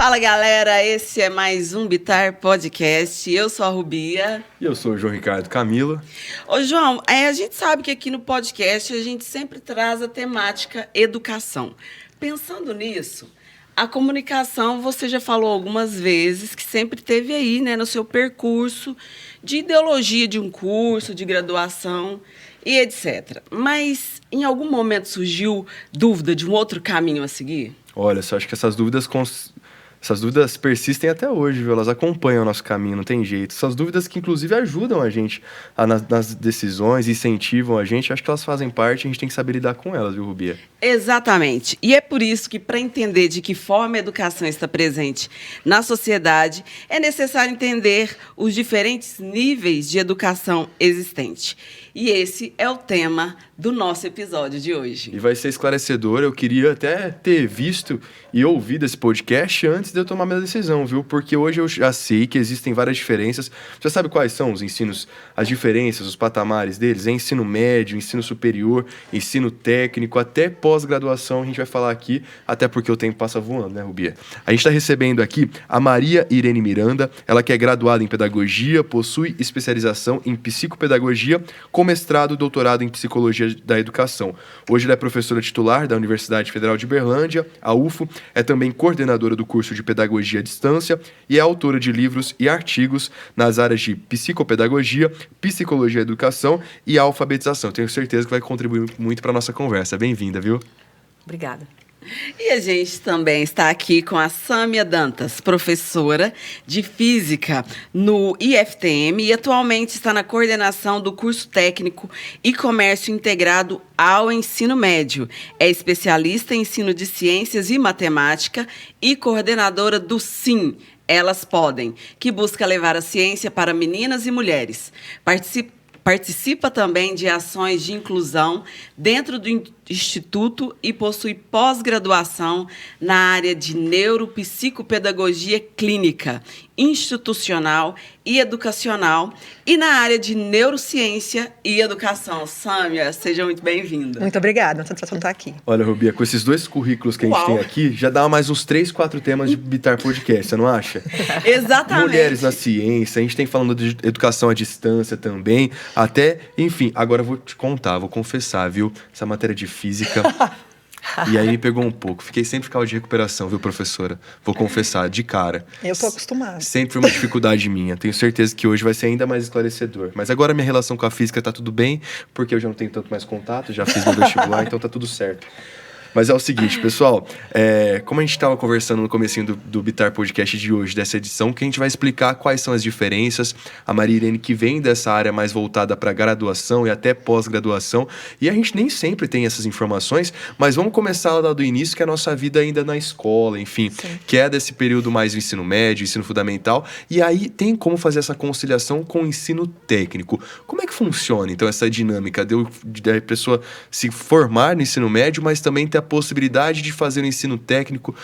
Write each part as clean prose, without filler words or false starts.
Fala, galera, esse é mais um Bitar Podcast. Eu sou a Rubia. E eu sou o João Ricardo Camilo. Ô, João, a gente sabe que aqui no podcast a gente sempre traz a temática educação. Pensando nisso, a comunicação, você já falou algumas vezes que sempre teve aí, né, no seu percurso de ideologia de um curso, de graduação e etc. Mas em algum momento surgiu dúvida de um outro caminho a seguir? Olha, só acho que essas dúvidas persistem até hoje, viu? Elas acompanham o nosso caminho, não tem jeito. Essas dúvidas que, inclusive, ajudam a gente nas decisões, incentivam a gente. Acho que elas fazem parte, a gente tem que saber lidar com elas, viu, Rubia? Exatamente. E é por isso que, para entender de que forma a educação está presente na sociedade, é necessário entender os diferentes níveis de educação existente. E esse é o tema do nosso episódio de hoje. E vai ser esclarecedor. Eu queria até ter visto e ouvido esse podcast antes de eu tomar minha decisão, viu? Porque hoje eu já sei que existem várias diferenças. Já sabe quais são os ensinos, as diferenças, os patamares deles? É ensino médio, ensino superior, ensino técnico, até pós-graduação. A gente vai falar aqui, até porque o tempo passa voando, né, Rubia? A gente está recebendo aqui a Maria Irene Miranda. Ela que é graduada em pedagogia, possui especialização em psicopedagogia, com mestrado e doutorado em psicologia da educação. Hoje ela é professora titular da Universidade Federal de Berlândia, a UFO, é também coordenadora do curso de pedagogia à distância e é autora de livros e artigos nas áreas de psicopedagogia, psicologia da educação e alfabetização. Tenho certeza que vai contribuir muito para a nossa conversa. Bem-vinda, viu? Obrigada. E a gente também está aqui com a Sâmia Dantas, professora de Física no IFTM e atualmente está na coordenação do curso técnico e comércio integrado ao ensino médio. É especialista em ensino de ciências e matemática e coordenadora do SIM, Elas Podem, que busca levar a ciência para meninas e mulheres. Participa também de ações de inclusão dentro do Instituto e possui pós-graduação na área de neuropsicopedagogia clínica, institucional e educacional e na área de neurociência e educação. Sâmia, seja muito bem-vinda. Muito obrigada, uma satisfação estar aqui. Olha, Rubia, com esses dois currículos que a gente tem aqui, já dá mais uns 3, 4 temas de Bitar Podcast, você não acha? Exatamente. Mulheres na ciência, a gente tem falando de educação à distância também, até, enfim, agora eu vou te contar, vou confessar, viu? Essa matéria de física... E aí me pegou um pouco. Sempre ficava de recuperação, viu, professora? Vou confessar, de cara. Eu tô acostumada. Sempre foi uma dificuldade minha. Tenho certeza que hoje vai ser ainda mais esclarecedor. Mas agora minha relação com a física tá tudo bem, porque eu já não tenho tanto mais contato, já fiz meu vestibular, então tá tudo certo. Mas é o seguinte, pessoal, como a gente estava conversando no comecinho do Bitar Podcast de hoje, dessa edição, que a gente vai explicar quais são as diferenças. A Maria Irene, que vem dessa área mais voltada para graduação e até pós-graduação, e a gente nem sempre tem essas informações, mas vamos começar lá do início, que é a nossa vida ainda na escola, enfim, sim, que é desse período mais do ensino médio, ensino fundamental, e aí tem como fazer essa conciliação com o ensino técnico. Como é que funciona, então, essa dinâmica de a pessoa se formar no ensino médio, mas também ter a possibilidade de fazer o ensino técnico?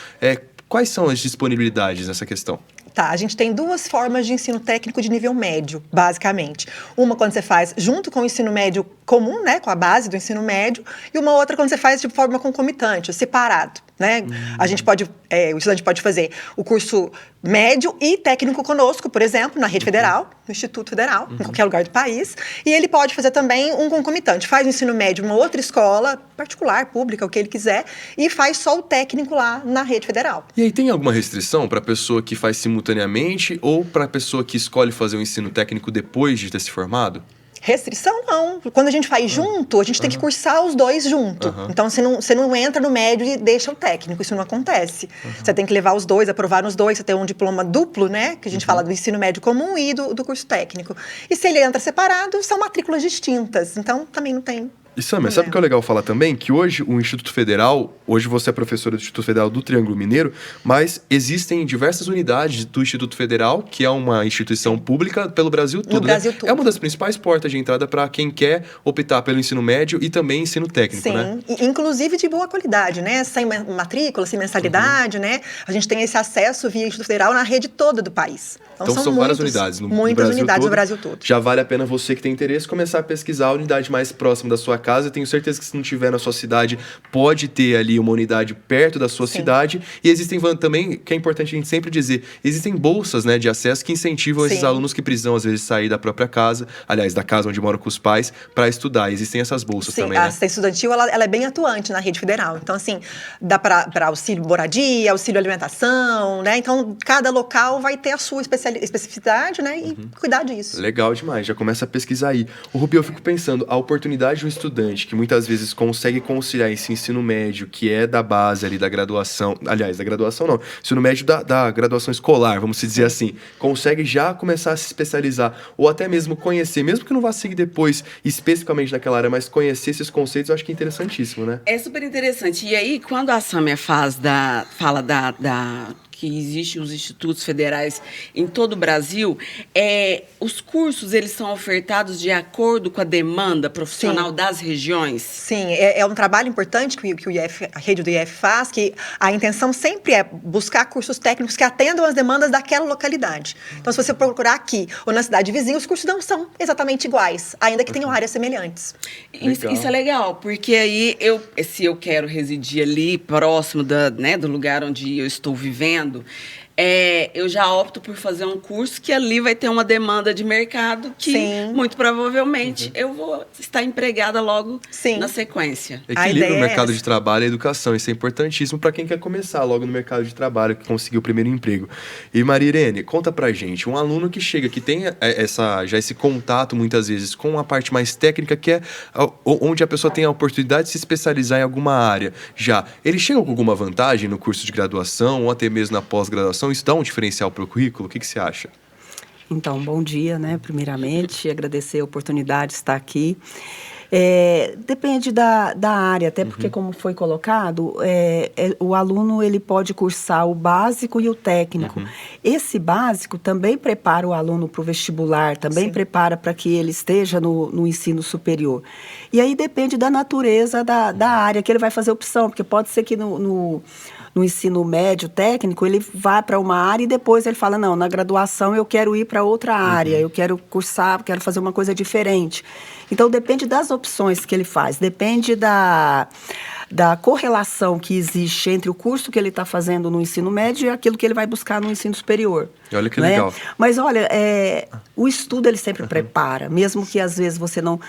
Quais são as disponibilidades nessa questão? Tá, a gente tem duas formas de ensino técnico de nível médio, basicamente. Uma quando você faz junto com o ensino médio comum, né, com a base do ensino médio, e uma outra quando você faz de forma concomitante, separado, né? A gente pode, o estudante pode fazer o curso médio e técnico conosco, por exemplo, na rede federal, no Instituto Federal, em qualquer lugar do país, e ele pode fazer também um concomitante, faz o ensino médio em uma outra escola, particular, pública, o que ele quiser, e faz só o técnico lá na rede federal. E aí tem alguma restrição para a pessoa que faz simultaneamente ou para a pessoa que escolhe fazer o ensino técnico depois de ter se formado? Restrição não. Quando a gente faz junto, a gente tem que cursar os dois junto. Então, você não entra no médio e deixa o técnico. Isso não acontece. Você tem que levar os dois, aprovar nos dois. Você tem um diploma duplo, né? Que a gente fala do ensino médio comum e do curso técnico. E se ele entra separado, são matrículas distintas. Então, também não tem... E Sâmia, sabe o que é legal falar também? Que hoje o Instituto Federal, hoje você é professora do Instituto Federal do Triângulo Mineiro, mas existem diversas unidades do Instituto Federal, que é uma instituição pública pelo Brasil todo. No Brasil todo. É uma das principais portas de entrada para quem quer optar pelo ensino médio e também ensino técnico, né? Sim, inclusive de boa qualidade, né? Sem matrícula, sem mensalidade, né? A gente tem esse acesso via Instituto Federal na rede toda do país. Então são várias unidades muitas unidades no Brasil todo. Já vale a pena você que tem interesse começar a pesquisar a unidade mais próxima da sua casa. Eu tenho certeza que se não tiver na sua cidade, pode ter ali uma unidade perto da sua cidade. E existem também, que é importante a gente sempre dizer, existem bolsas, né, de acesso que incentivam esses alunos que precisam, às vezes, sair da própria casa, aliás, da casa onde moram com os pais, para estudar. Existem essas bolsas também, a né? assistência estudantil, ela é bem atuante na rede federal. Então, assim, dá para auxílio moradia, auxílio alimentação, né? Então, cada local vai ter a sua especificidade, né? E cuidar disso. Legal demais, já começa a pesquisar aí. O Rubi, eu fico pensando, a oportunidade de um estudante que muitas vezes consegue conciliar esse ensino médio, que é da base ali da graduação, aliás, da graduação não, ensino médio da graduação escolar, vamos dizer assim, consegue já começar a se especializar, ou até mesmo conhecer, mesmo que não vá seguir depois especificamente naquela área, mas conhecer esses conceitos, eu acho que é interessantíssimo, né? É super interessante. E aí, quando a Sâmia fala que existem os institutos federais em todo o Brasil, os cursos eles são ofertados de acordo com a demanda profissional das regiões? Sim, é um trabalho importante que o IF, a rede do IF faz, que a intenção sempre é buscar cursos técnicos que atendam às demandas daquela localidade. Então, se você procurar aqui ou na cidade vizinha, os cursos não são exatamente iguais, ainda que tenham áreas semelhantes. Isso é legal, porque aí, se eu quero residir ali, próximo do lugar onde eu estou vivendo, eu já opto por fazer um curso que ali vai ter uma demanda de mercado que, muito provavelmente, eu vou estar empregada logo na sequência. Equilibra o mercado de trabalho e a educação. Isso é importantíssimo para quem quer começar logo no mercado de trabalho, que conseguiu o primeiro emprego. E, Maria Irene, conta pra gente, um aluno que chega, que tem já esse contato, muitas vezes, com a parte mais técnica, que é onde a pessoa tem a oportunidade de se especializar em alguma área. Ele chega com alguma vantagem no curso de graduação ou até mesmo na pós-graduação? Isso dá um diferencial para o currículo? O que você acha? Então, bom dia, né? Primeiramente, agradecer a oportunidade de estar aqui. Depende da área, até porque, como foi colocado, o aluno ele pode cursar o básico e o técnico. Esse básico também prepara o aluno para o vestibular, também prepara para que ele esteja no ensino superior. E aí depende da natureza da área que ele vai fazer opção, porque pode ser que no ensino médio técnico, ele vá para uma área e depois ele fala, não, na graduação eu quero ir para outra área, eu quero cursar, quero fazer uma coisa diferente. Então, depende das opções que ele faz, depende da correlação que existe entre o curso que ele está fazendo no ensino médio e aquilo que ele vai buscar no ensino superior. Olha que legal. Mas, olha, o estudo ele sempre prepara, mesmo que às vezes você não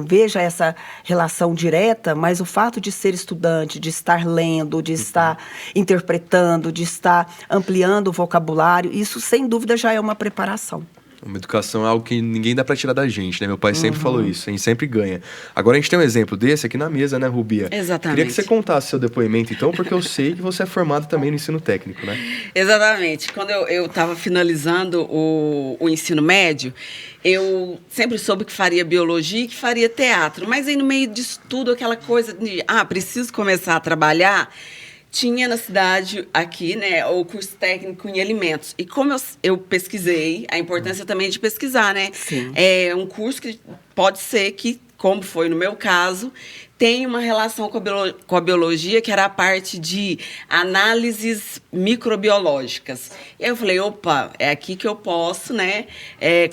veja essa relação direta, mas o fato de ser estudante, de estar lendo, de estar interpretando, de estar ampliando o vocabulário, isso sem dúvida já é uma preparação. Uma educação é algo que ninguém dá pra tirar da gente, né? Meu pai sempre falou isso, a gente sempre ganha. Agora a gente tem um exemplo desse aqui na mesa, né, Rubia? Exatamente. Queria que você contasse seu depoimento, então, porque eu sei que você é formado também no ensino técnico, né? Exatamente. Quando eu estava finalizando o ensino médio, eu sempre soube que faria biologia e que faria teatro. Mas aí, no meio disso tudo, aquela coisa de, preciso começar a trabalhar. Tinha na cidade aqui, né, o curso técnico em alimentos. E como eu pesquisei, a importância também de pesquisar, né? Sim. É um curso que pode ser que, como foi no meu caso, tem uma relação com a biologia, que era a parte de análises microbiológicas. E aí eu falei, opa, é aqui que eu posso, né,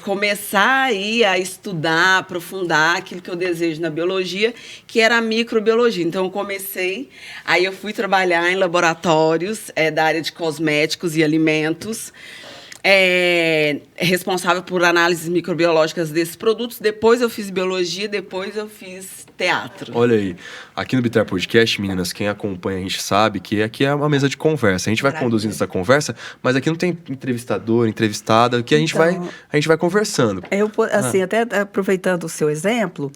começar aí a estudar, aprofundar aquilo que eu desejo na biologia, que era a microbiologia. Então, eu comecei, aí eu fui trabalhar em laboratórios da área de cosméticos e alimentos, responsável por análises microbiológicas desses produtos. Depois eu fiz biologia, depois eu fiz teatro. Olha aí, aqui no Bitar Podcast, meninas, quem acompanha a gente sabe que aqui é uma mesa de conversa. A gente vai conduzindo essa conversa, mas aqui não tem entrevistador, entrevistada, que a gente vai conversando. Assim, até aproveitando o seu exemplo,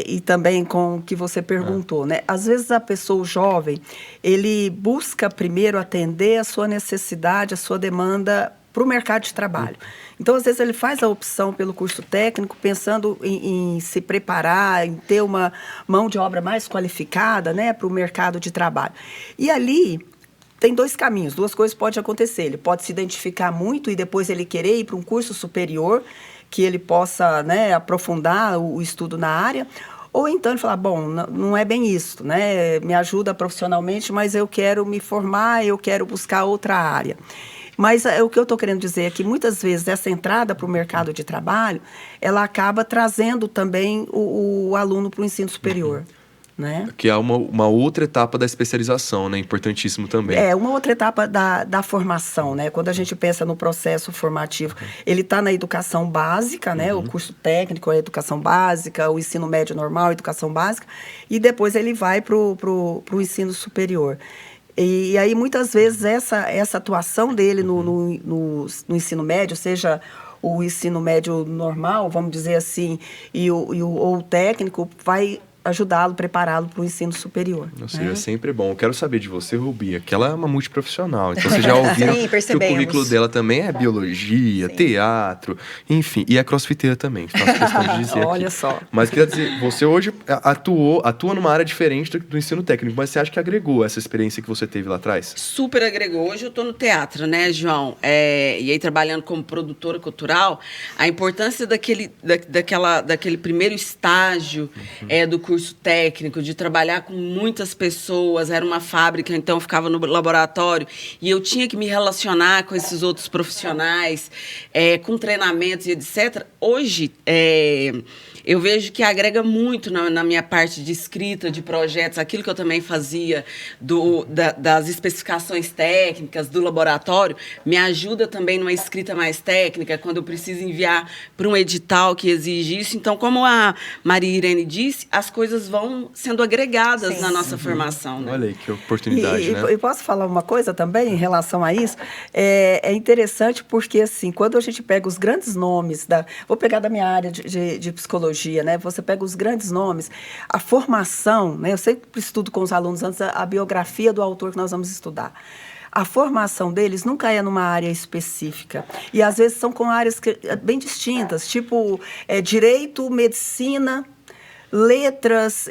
e também com o que você perguntou, né? Às vezes a pessoa jovem, ele busca primeiro atender a sua necessidade, a sua demanda para o mercado de trabalho. Então, às vezes, ele faz a opção pelo curso técnico, pensando em se preparar, em ter uma mão de obra mais qualificada, né, para o mercado de trabalho. E ali tem dois caminhos, duas coisas podem acontecer. Ele pode se identificar muito e depois ele querer ir para um curso superior, que ele possa, né, aprofundar o estudo na área, ou então ele falar, bom, não é bem isso, né, me ajuda profissionalmente, mas eu quero me formar, eu quero buscar outra área. Mas o que eu estou querendo dizer é que muitas vezes essa entrada para o mercado de trabalho, ela acaba trazendo também o aluno para o ensino superior. Né? Que é uma outra etapa da especialização, né? Importantíssimo também. É, uma outra etapa da formação, né? Quando a gente pensa no processo formativo, ele está na educação básica, né? O curso técnico, a educação básica, o ensino médio normal, a educação básica, e depois ele vai para o ensino superior. E aí, muitas vezes, essa atuação dele no ensino médio, seja o ensino médio normal, vamos dizer assim, ou o técnico, vai ajudá-lo, prepará-lo para o ensino superior. Ou seja, é sempre bom. Eu quero saber de você, Rubi, que ela é uma multiprofissional. Então, vocês já ouviram que o currículo dela também é biologia, teatro, enfim. E é crossfiteira também. Faço questão de dizer Olha aqui. só. Mas queria dizer, você hoje atua numa área diferente do ensino técnico, mas você acha que agregou essa experiência que você teve lá atrás? Super agregou. Hoje eu estou no teatro, né, João? E aí, trabalhando como produtora cultural, a importância daquele primeiro estágio do curso técnico, de trabalhar com muitas pessoas, era uma fábrica, então eu ficava no laboratório e eu tinha que me relacionar com esses outros profissionais, com treinamentos e etc. Hoje, eu vejo que agrega muito na minha parte de escrita, de projetos, aquilo que eu também fazia das especificações técnicas do laboratório, me ajuda também numa escrita mais técnica, quando eu preciso enviar para um edital que exige isso. Então, como a Maria Irene disse, as coisas vão sendo agregadas na nossa formação. Né? Olha aí, que oportunidade, né? Eu posso falar uma coisa também em relação a isso? É interessante porque, assim, quando a gente pega os grandes nomes, vou pegar da minha área de psicologia, né? Você pega os grandes nomes, a formação, né? Eu sempre estudo com os alunos antes a biografia do autor que nós vamos estudar. A formação deles nunca é numa área específica. E, às vezes, são com áreas bem distintas, tipo direito, medicina, letras,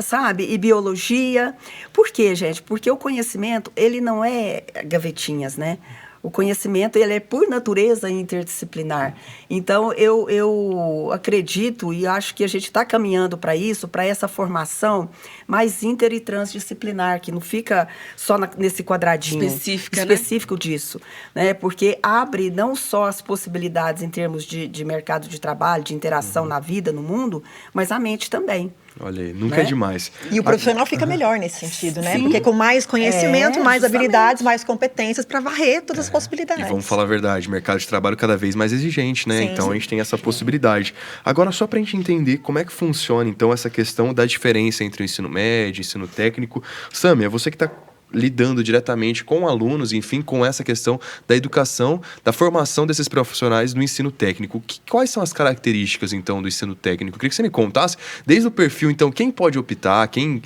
sabe, e biologia. Por quê, gente? Porque o conhecimento, ele não é gavetinhas, né? O conhecimento, ele é, por natureza, interdisciplinar. Então, eu acredito e acho que a gente está caminhando para isso, para essa formação mais inter e transdisciplinar, que não fica só nesse quadradinho específico disso, né? Porque abre não só as possibilidades em termos de mercado de trabalho, de interação na vida, no mundo, mas a mente também. Olha aí, nunca é demais. E o profissional fica melhor nesse sentido, né? Sim. Porque com mais conhecimento, mais habilidades, mais competências para varrer todas as possibilidades. E vamos falar a verdade, mercado de trabalho cada vez mais exigente, né? Então a gente tem essa possibilidade. Agora, só para a gente entender como é que funciona, então, essa questão da diferença entre o ensino médio e o ensino técnico. Sâmia, você que está lidando diretamente com alunos, enfim, com essa questão da educação, da formação desses profissionais no ensino técnico. Quais são as características, então, do ensino técnico? Eu queria que você me contasse, desde o perfil, então, quem pode optar, quem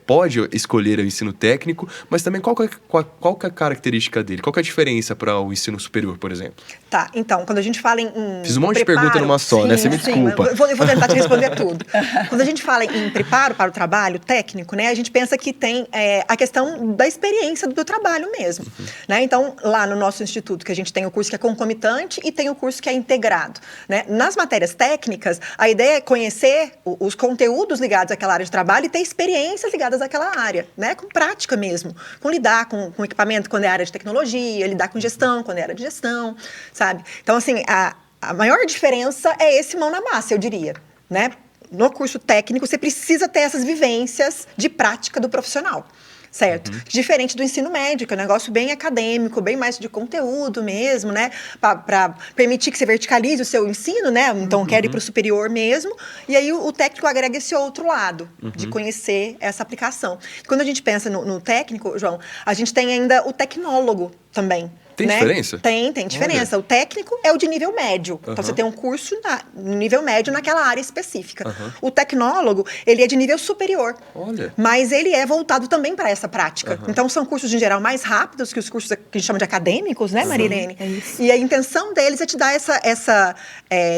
pode escolher o ensino técnico, mas também qual que é a característica dele? Qual que é a diferença para o ensino superior, por exemplo? Tá, então, quando a gente fala em Fiz um monte de pergunta numa só, né? Você me desculpa. Eu vou tentar te responder tudo. Quando a gente fala em preparo para o trabalho técnico, né, a gente pensa que tem a questão da experiência do trabalho mesmo. Né? Então, lá no nosso instituto, que a gente tem o curso que é concomitante e tem o curso que é integrado. Né? Nas matérias técnicas, a ideia é conhecer os conteúdos ligados àquela área de trabalho e ter experiências ligadas àquela área, né? Com prática mesmo, com lidar com equipamento quando é área de tecnologia, lidar com gestão quando é área de gestão, sabe? Então, assim, a maior diferença é esse mão na massa, eu diria, né? No curso técnico, você precisa ter essas vivências de prática do profissional. Certo? Diferente do ensino médio, que é um negócio bem acadêmico, bem mais de conteúdo mesmo, né? Para permitir que você verticalize o seu ensino, né? Então, quero ir para o superior mesmo. E aí, o técnico agrega esse outro lado, de conhecer essa aplicação. Quando a gente pensa no técnico, João, a gente tem ainda o tecnólogo também. Tem diferença? Tem diferença. Olha. O técnico é o de nível médio. Então, você tem um curso no nível médio naquela área específica. O tecnólogo, ele é de nível superior. Olha. Mas ele é voltado também para essa prática. Então, são cursos, em geral, mais rápidos que os cursos que a gente chama de acadêmicos, né, Marilene? É isso. E a intenção deles é te dar essa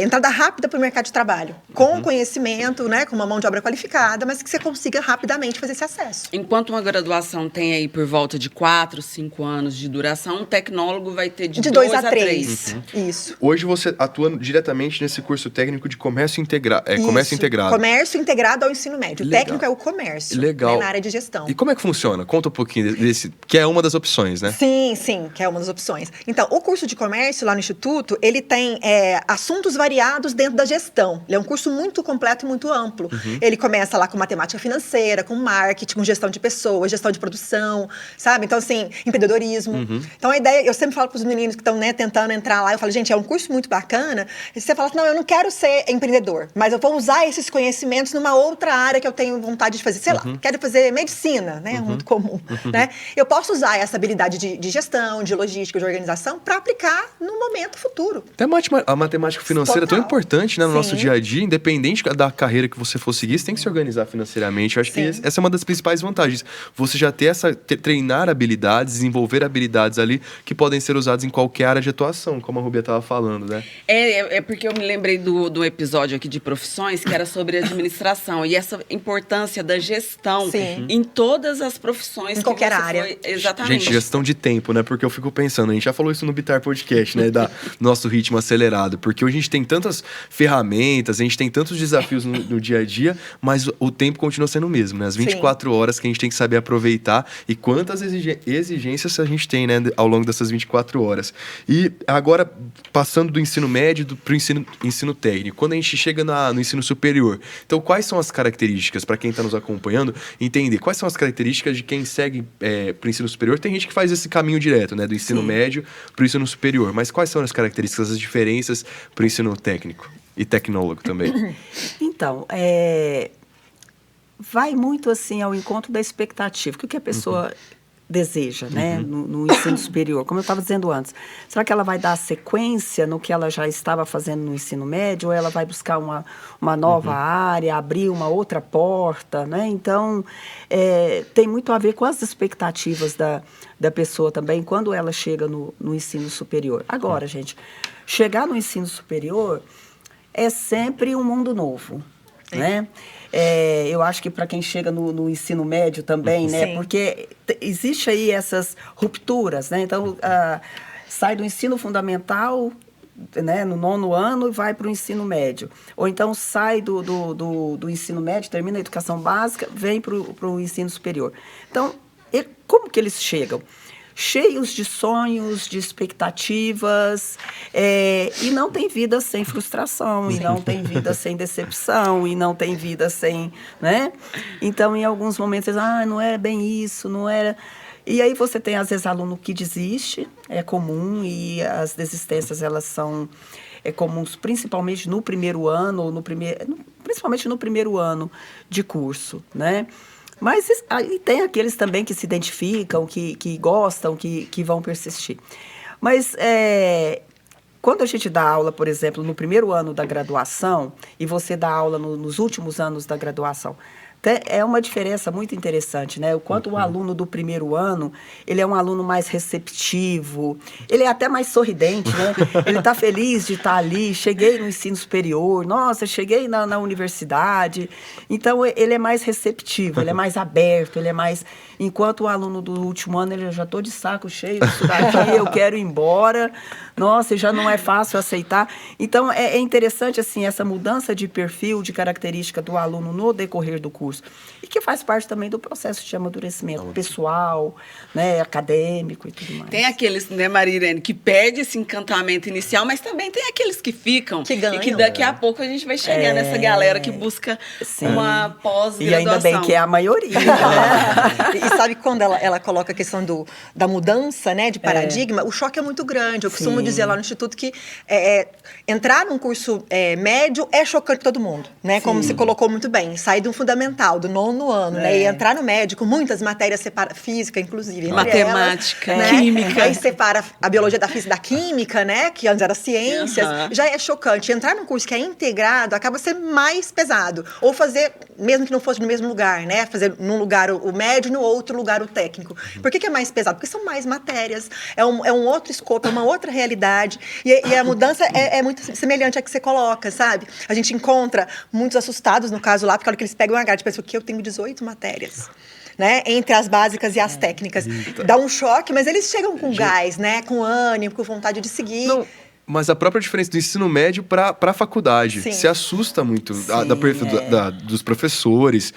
entrada rápida para o mercado de trabalho. Com conhecimento, né, com uma mão de obra qualificada, mas que você consiga rapidamente fazer esse acesso. Enquanto uma graduação tem aí por volta de 4, 5 anos de duração, um tecnólogo tecnólogo vai ter de 2 a 3. 3. Isso. Hoje você atua diretamente nesse curso técnico de comércio integrado. Comércio Isso. integrado. Comércio integrado ao ensino médio. O Legal. técnico é o comércio. Legal. Né, na área de gestão. E como é que funciona? Conta um pouquinho desse, que é uma das opções, né? Sim, que é uma das opções. Então, o curso de comércio lá no Instituto, ele tem assuntos variados dentro da gestão. Ele é um curso muito completo e muito amplo. Ele começa lá com matemática financeira, com marketing, com gestão de pessoas, gestão de produção, sabe? Então, assim, empreendedorismo. Então, a ideia, eu sempre falo para os meninos que estão, né, tentando entrar lá, eu falo, gente, é um curso muito bacana. E você fala assim, não, eu não quero ser empreendedor, mas eu vou usar esses conhecimentos numa outra área que eu tenho vontade de fazer. Sei lá, quero fazer medicina, né? É muito comum, né? Eu posso usar essa habilidade de gestão, de logística, de organização para aplicar no momento futuro. Até a matemática financeira é tão Total. importante, né, no nosso Sim. dia a dia, independente da carreira que você for seguir, você tem que se organizar financeiramente. Eu acho que Sim. essa é uma das principais vantagens. Você já ter treinar habilidades, desenvolver habilidades ali que podem ser usadas em qualquer área de atuação, como a Rubia estava falando, né? É porque eu me lembrei do episódio aqui de profissões que era sobre administração e essa importância da gestão Sim. em todas as profissões. Em qualquer você área. Exatamente. Gente, gestão de tempo, né? Porque eu fico pensando, a gente já falou isso no Bitar Podcast, né? Da nosso ritmo acelerado. Porque hoje a gente tem tantas ferramentas, a gente tem tantos desafios no dia a dia, mas o tempo continua sendo o mesmo, né? As 24 horas que a gente tem que saber aproveitar e quantas exigências a gente tem, né? Ao longo dessas 24 horas. E agora, passando do ensino médio para o ensino técnico, quando a gente chega no ensino superior, então quais são as características, para quem está nos acompanhando, entender quais são as características de quem segue para o ensino superior? Tem gente que faz esse caminho direto, né? Do ensino médio para o ensino superior, mas quais são as características, as diferenças para o ensino técnico e tecnólogo também? Então, vai muito assim ao encontro da expectativa. O que a pessoa deseja, né, no ensino superior? Como eu estava dizendo antes, será que ela vai dar sequência no que ela já estava fazendo no ensino médio ou ela vai buscar uma nova área, abrir uma outra porta, né? Então, tem muito a ver com as expectativas da pessoa também quando ela chega no ensino superior. Agora, gente, chegar no ensino superior é sempre um mundo novo, né? Eu acho que para quem chega no ensino médio também, né? Sim. Porque existe aí essas rupturas, né? Então, sai do ensino fundamental, né, no 9º ano e vai para o ensino médio. Ou então sai do ensino médio, termina a educação básica, vem para o ensino superior. Então, como que eles chegam? Cheios de sonhos, de expectativas, e não tem vida sem frustração, e não tem vida sem decepção, e não tem vida sem, né? Então, em alguns momentos, não era bem isso, não era... E aí você tem, às vezes, aluno que desiste, é comum, e as desistências, elas são comuns, principalmente no primeiro ano, ou principalmente no primeiro ano de curso, né? Mas aí tem aqueles também que se identificam, que gostam, que vão persistir. Mas quando a gente dá aula, por exemplo, no primeiro ano da graduação, e você dá aula nos últimos anos da graduação, é uma diferença muito interessante, né? O quanto o aluno do primeiro ano, ele é um aluno mais receptivo, ele é até mais sorridente, né? Ele está feliz de estar ali, cheguei no ensino superior, nossa, cheguei na universidade. Então, ele é mais receptivo, ele é mais aberto, ele é mais... Enquanto o aluno do último ano, ele já estou de saco cheio disso daqui, eu quero ir embora, nossa, já não é fácil aceitar. Então, é interessante, assim, essa mudança de perfil, de característica do aluno no decorrer do curso, e que faz parte também do processo de amadurecimento pessoal, né, acadêmico e tudo mais. Tem aqueles, né, Maria Irene, que perde esse encantamento inicial, mas também tem aqueles que ficam. Que ganham. E que daqui a pouco a gente vai chegar nessa galera que busca uma pós-graduação. E ainda bem que é a maioria, né? E sabe quando ela coloca a questão da mudança, né, de paradigma, o choque é muito grande. Eu costumo dizer lá no Instituto que entrar num curso médio é chocante para todo mundo, né? Como você colocou muito bem, sair de um fundamental, do 9º ano, né, e entrar no médio com muitas matérias física, inclusive. Matemática, elas, química. Aí separa a biologia da física da química, né, que antes era ciências, já é chocante. Entrar num curso que é integrado acaba sendo mais pesado. Ou fazer, mesmo que não fosse no mesmo lugar, né, fazer num lugar o médio e no outro lugar o técnico. Por que é mais pesado? Porque são mais matérias, é um outro escopo, é uma outra realidade. E a mudança é muito semelhante à que você coloca, sabe? A gente encontra muitos assustados, no caso lá, porque a hora que eles pegam a grade, pensam que eu tenho 18 matérias. né, entre as básicas e as técnicas. Dá um choque, mas eles chegam com gás, né, com ânimo, com vontade de seguir. Não, mas a própria diferença do ensino médio para a faculdade Sim. se assusta muito Sim, dos professores,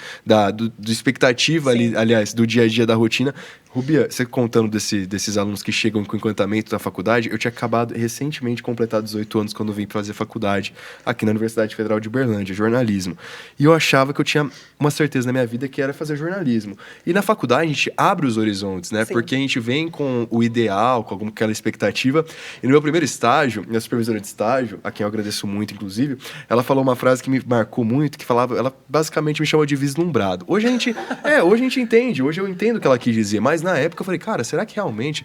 do expectativa ali, aliás, do dia a dia da rotina. Rubia, você contando desses alunos que chegam com encantamento da faculdade, eu tinha acabado recentemente completado 18 anos quando vim fazer faculdade aqui na Universidade Federal de Uberlândia, jornalismo. E eu achava que eu tinha uma certeza na minha vida que era fazer jornalismo. E na faculdade a gente abre os horizontes, né? Sim. Porque a gente vem com o ideal, com aquela expectativa. E no meu primeiro estágio, minha supervisora de estágio, a quem eu agradeço muito, inclusive, ela falou uma frase que me marcou muito, que falava, ela basicamente me chamou de vislumbrado. Hoje a gente entende, hoje eu entendo o que ela quis dizer, mas na época eu falei, cara, será que realmente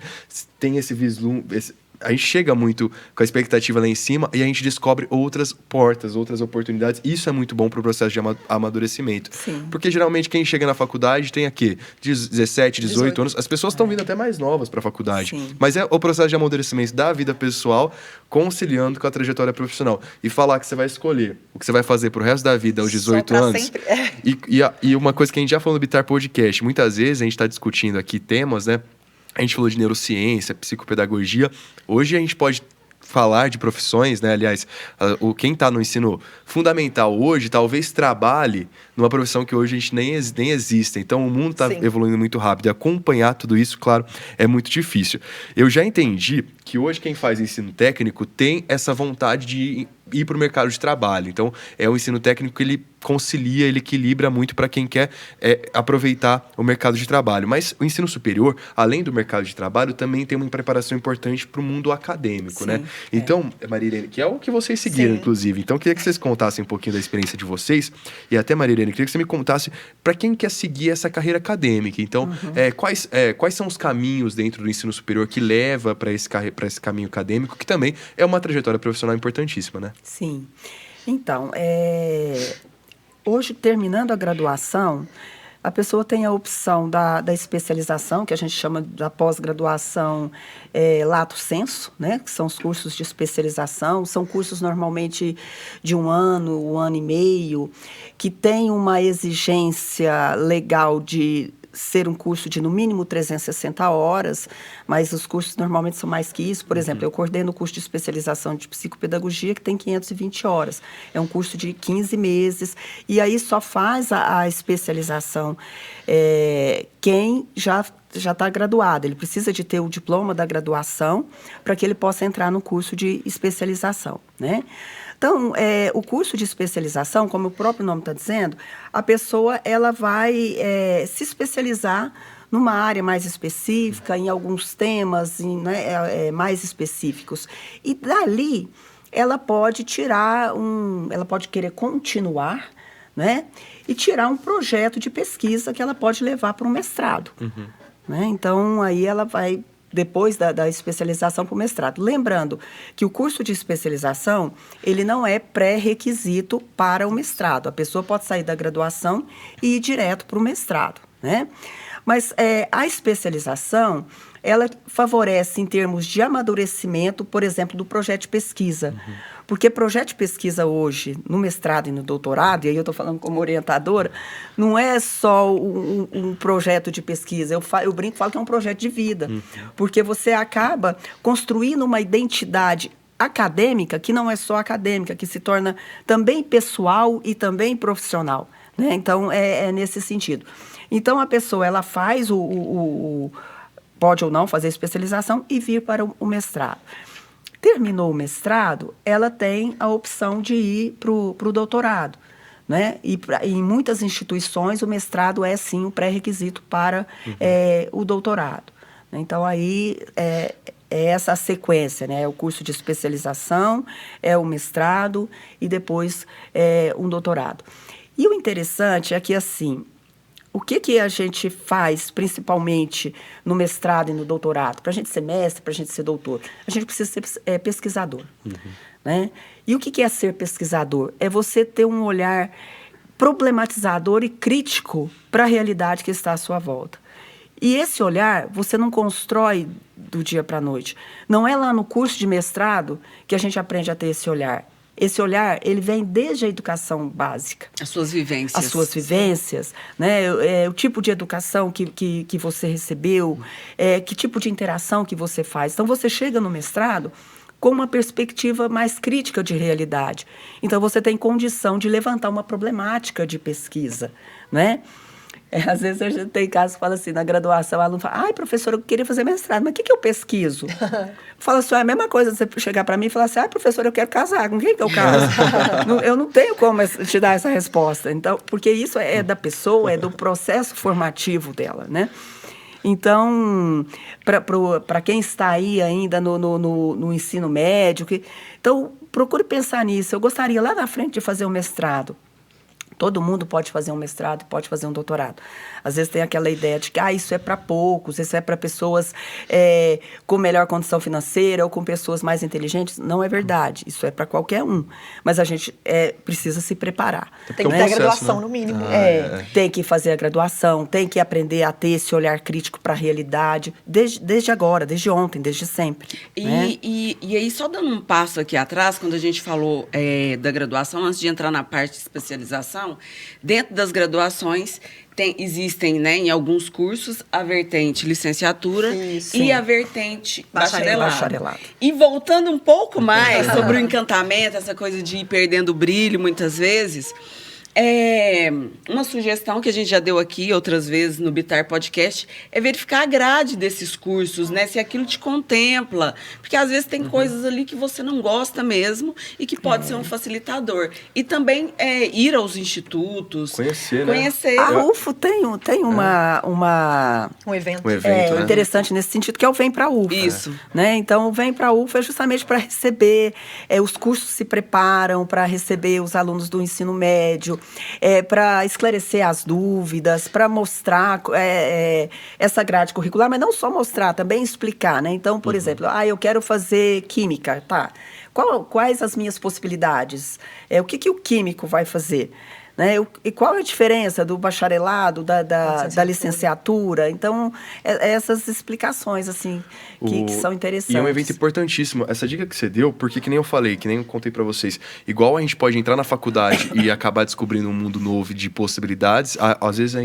tem esse vislumbre? A gente chega muito com a expectativa lá em cima e a gente descobre outras portas, outras oportunidades. Isso é muito bom para o processo de amadurecimento. Sim. Porque geralmente quem chega na faculdade tem aqui 17, 18 anos. As pessoas estão vindo até mais novas para a faculdade. Sim. Mas é o processo de amadurecimento da vida pessoal conciliando com a trajetória profissional. E falar que você vai escolher o que você vai fazer pro resto da vida aos 18 pra anos. sempre. E uma coisa que a gente já falou no Bitar Podcast, muitas vezes a gente está discutindo aqui temas, né? A gente falou de neurociência, psicopedagogia. Hoje a gente pode falar de profissões, né? Aliás, quem está no ensino fundamental hoje talvez trabalhe numa profissão que hoje a gente nem existe. Então, o mundo está evoluindo muito rápido. E acompanhar tudo isso, claro, é muito difícil. Eu já entendi que hoje quem faz ensino técnico tem essa vontade de ir para o mercado de trabalho. Então, é um ensino técnico que ele concilia, ele equilibra muito para quem quer aproveitar o mercado de trabalho. Mas o ensino superior, além do mercado de trabalho, também tem uma preparação importante para o mundo acadêmico, né? Então, Maria Irene, que é o que vocês seguiram, inclusive. Então, eu queria que vocês contassem um pouquinho da experiência de vocês. E até, Maria Irene, eu queria que você me contasse para quem quer seguir essa carreira acadêmica. Então, quais são os caminhos dentro do ensino superior que leva para esse caminho acadêmico, que também é uma trajetória profissional importantíssima, né? Sim. Então, hoje, terminando a graduação, a pessoa tem a opção da especialização, que a gente chama da pós-graduação lato sensu, né? Que são os cursos de especialização. São cursos normalmente de um ano e meio, que tem uma exigência legal de ser um curso de, no mínimo, 360 horas, mas os cursos normalmente são mais que isso. Por exemplo, eu coordeno o curso de especialização de psicopedagogia, que tem 520 horas. É um curso de 15 meses, e aí só faz a especialização quem já está graduado. Ele precisa de ter o diploma da graduação para que ele possa entrar no curso de especialização, né? Então, o curso de especialização, como o próprio nome está dizendo, a pessoa ela vai se especializar numa área mais específica, em alguns temas mais específicos. E dali, ela pode ela pode querer continuar, né? E tirar um projeto de pesquisa que ela pode levar para um mestrado. Né? Então, aí ela vai, depois da especialização, para o mestrado. Lembrando que o curso de especialização, ele não é pré-requisito para o mestrado. A pessoa pode sair da graduação e ir direto para o mestrado, né? Mas a especialização, ela favorece em termos de amadurecimento, por exemplo, do projeto de pesquisa. Porque projeto de pesquisa hoje, no mestrado e no doutorado, e aí eu estou falando como orientadora, não é só um projeto de pesquisa. Eu brinco e falo que é um projeto de vida. Porque você acaba construindo uma identidade acadêmica que não é só acadêmica, que se torna também pessoal e também profissional, né? Então, é nesse sentido. Então, a pessoa, ela faz pode ou não fazer a especialização e vir para o mestrado. Terminou o mestrado, ela tem a opção de ir para o doutorado, né? E em muitas instituições, o mestrado é, sim, um pré-requisito para o doutorado. Então, aí é essa a sequência, né? É o curso de especialização, é o mestrado e depois um doutorado. E o interessante é que, assim, o que a gente faz, principalmente no mestrado e no doutorado? Para a gente ser mestre, para a gente ser doutor, a gente precisa ser pesquisador. Né? E o que é ser pesquisador? É você ter um olhar problematizador e crítico para a realidade que está à sua volta. E esse olhar você não constrói do dia para a noite. Não é lá no curso de mestrado que a gente aprende a ter esse olhar. esse olhar, ele vem desde a educação básica. As suas vivências. As suas vivências, né? O tipo de educação que você recebeu, que tipo de interação que você faz. Então, você chega no mestrado com uma perspectiva mais crítica de realidade. Então, você tem condição de levantar uma problemática de pesquisa, né? Às vezes a gente tem casos que fala assim, na graduação, o aluno fala, ai, professora, eu queria fazer mestrado, mas o que eu pesquiso? Fala assim, é a mesma coisa você chegar para mim e falar assim, ai, professora, eu quero casar, com quem que eu caso? Eu não tenho como te dar essa resposta. Então, porque isso é da pessoa, é do processo formativo dela, né? Então, para quem está aí ainda no ensino médio, então, procure pensar nisso. Eu gostaria lá na frente de fazer um mestrado. Todo mundo pode fazer um mestrado, pode fazer um doutorado. Às vezes tem aquela ideia de que isso é para poucos, isso é para pessoas com melhor condição financeira ou com pessoas mais inteligentes. Não é verdade, isso é para qualquer um. Mas a gente precisa se preparar. Tem que ter a graduação, no mínimo. Tem que fazer a graduação, tem que aprender a ter esse olhar crítico para a realidade, desde agora, desde ontem, desde sempre. E aí, só dando um passo aqui atrás, quando a gente falou da graduação, antes de entrar na parte de especialização, dentro das graduações existem, né, em alguns cursos, a vertente licenciatura e a vertente bacharelado. E voltando um pouco mais sobre o encantamento, essa coisa de ir perdendo o brilho muitas vezes, uma sugestão que a gente já deu aqui outras vezes no Bitar Podcast é verificar a grade desses cursos, né? Se aquilo te contempla. Porque às vezes tem coisas ali que você não gosta mesmo e que pode ser um facilitador. E também ir aos institutos. Conhecer. A UFO tem um evento. Né? Interessante nesse sentido, que é o Vem Pra UFO. Isso. Né? Então, o Vem Pra UFO é justamente para receber, os cursos se preparam para receber os alunos do ensino médio, para esclarecer as dúvidas, para mostrar essa grade curricular, mas não só mostrar, também explicar, né? Então, por exemplo, eu quero fazer química, tá? Quais as minhas possibilidades? O que o químico vai fazer? Né? E qual é a diferença do bacharelado, da licenciatura? Então, essas explicações, assim, que são interessantes. E é um evento importantíssimo. Essa dica que você deu, porque que nem eu falei, que nem eu contei pra vocês, igual a gente pode entrar na faculdade e acabar descobrindo um mundo novo de possibilidades, às vezes,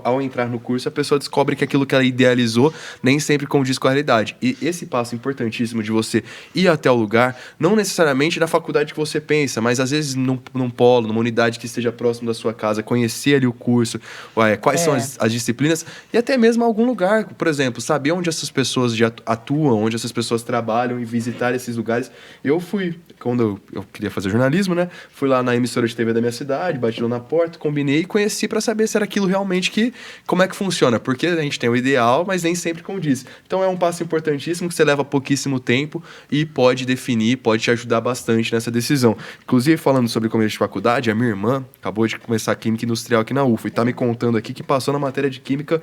ao entrar no curso, a pessoa descobre que aquilo que ela idealizou nem sempre condiz com a realidade. E esse passo importantíssimo de você ir até o lugar, não necessariamente na faculdade que você pensa, mas às vezes num polo, numa unidade que esteja próximo da sua casa, conhecer ali o curso, quais são as disciplinas, e até mesmo algum lugar, por exemplo, saber onde essas pessoas já atuam, onde essas pessoas trabalham e visitar esses lugares. Eu fui, quando eu queria fazer jornalismo, né? Fui lá na emissora de TV da minha cidade, bati lá na porta, combinei e conheci para saber se era aquilo realmente como é que funciona, porque a gente tem o ideal, mas nem sempre condiz. Então é um passo importantíssimo que você leva pouquíssimo tempo e pode definir, pode te ajudar bastante nessa decisão. Inclusive, falando sobre começo de faculdade, a minha irmã acabou de começar Química Industrial aqui na UFO e tá me contando aqui que passou na matéria de Química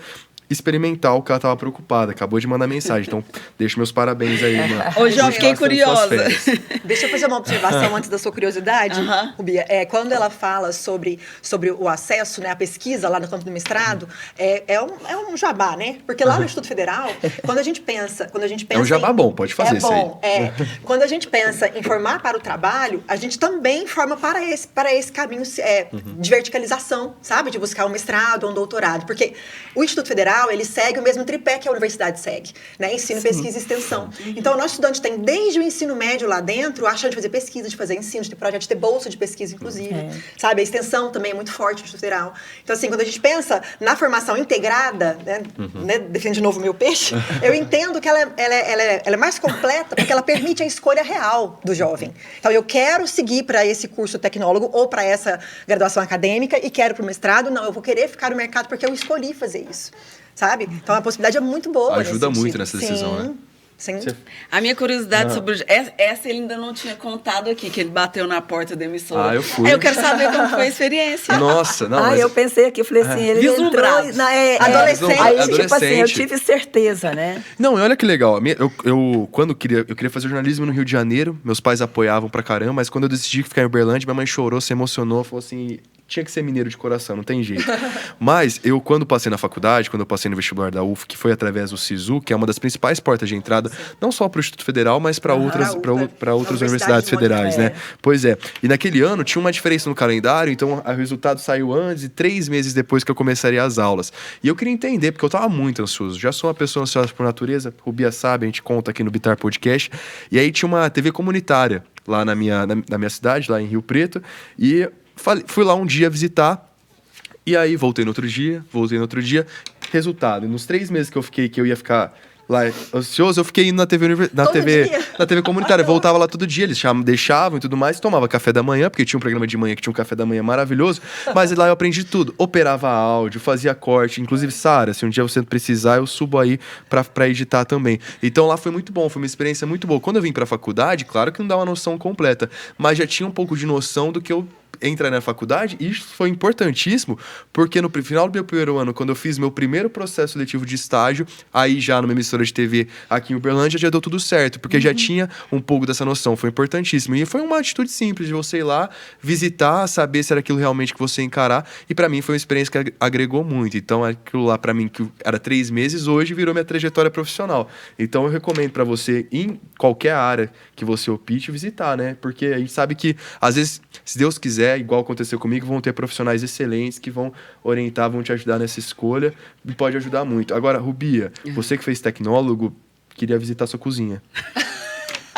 experimental, que ela estava preocupada. Acabou de mandar mensagem. Então, deixo meus parabéns aí, mano. Hoje eu fiquei curiosa. Deixa eu fazer uma observação antes da sua curiosidade, Bia. Quando ela fala sobre o acesso, né, à pesquisa lá no campo do mestrado, é um jabá, né? Porque lá no Instituto Federal, quando a gente pensa é um jabá bom, pode fazer isso aí. Quando a gente pensa em formar para o trabalho, a gente também forma para esse caminho de verticalização, sabe? De buscar um mestrado ou um doutorado. Porque o Instituto Federal, ele segue o mesmo tripé que a universidade segue, né? Ensino, pesquisa e extensão. Então, o nosso estudante tem desde o ensino médio lá dentro, a chance de fazer pesquisa, de fazer ensino, de ter projeto, de ter bolsa de pesquisa, inclusive. Sabe? A extensão também é muito forte no Instituto Federal. Então, assim, quando a gente pensa na formação integrada, né, definindo de novo o meu peixe, eu entendo que ela é mais completa porque ela permite a escolha real do jovem. Então, eu quero seguir para esse curso tecnólogo ou para essa graduação acadêmica e quero para o mestrado. Não, eu vou querer ficar no mercado porque eu escolhi fazer isso. Sabe? Então, a possibilidade é muito boa. Ajuda muito nessa decisão, né? Sim. A minha curiosidade sobre... Essa ele ainda não tinha contado aqui, que ele bateu na porta da emissora. Eu fui. Eu quero saber como foi a experiência. Nossa, não, eu pensei aqui, eu falei assim, ele entrou... Adolescente. Aí, tipo assim, eu tive certeza, né? Não, e olha que legal. Eu queria fazer jornalismo no Rio de Janeiro, meus pais apoiavam pra caramba, mas quando eu decidi ficar em Uberlândia, minha mãe chorou, se emocionou, falou assim... tinha que ser mineiro de coração, não tem jeito. Mas eu, quando passei na faculdade, quando eu passei no vestibular da UF, que foi através do SISU, que é uma das principais portas de entrada, não só para o Instituto Federal, mas para outras universidades federais, né? Pois é. E naquele ano tinha uma diferença no calendário, então o resultado saiu antes e 3 meses depois que eu começaria as aulas. E eu queria entender, porque eu tava muito ansioso. Já sou uma pessoa ansiosa por natureza, Rubia sabe, a gente conta aqui no Bitar Podcast. E aí tinha uma TV comunitária lá na minha cidade, lá em Rio Preto, e fui lá um dia visitar, e aí voltei no outro dia, resultado, nos 3 meses que eu ia ficar lá ansioso, eu fiquei indo na TV comunitária, voltava lá todo dia, eles deixavam e tudo mais, tomava café da manhã, porque tinha um programa de manhã que tinha um café da manhã maravilhoso, mas lá eu aprendi tudo, operava áudio, fazia corte, inclusive, Sara, se um dia você precisar, eu subo aí pra editar também. Então lá foi muito bom, foi uma experiência muito boa. Quando eu vim pra faculdade, claro que não dá uma noção completa, mas já tinha um pouco de noção do que eu entrar na faculdade, e isso foi importantíssimo, porque no final do meu primeiro ano, quando eu fiz meu primeiro processo seletivo de estágio, aí já numa emissora de TV aqui em Uberlândia, já deu tudo certo, porque já tinha um pouco dessa noção, foi importantíssimo. E foi uma atitude simples de você ir lá, visitar, saber se era aquilo realmente que você ia encarar, e pra mim foi uma experiência que agregou muito. Então aquilo lá pra mim, que era 3 meses, hoje virou minha trajetória profissional. Então eu recomendo pra você, em qualquer área que você opte, visitar, né? Porque a gente sabe que, às vezes, se Deus quiser, igual aconteceu comigo, vão ter profissionais excelentes que vão orientar, vão te ajudar nessa escolha e pode ajudar muito. Agora, Rubia, você que fez tecnólogo, queria visitar sua cozinha.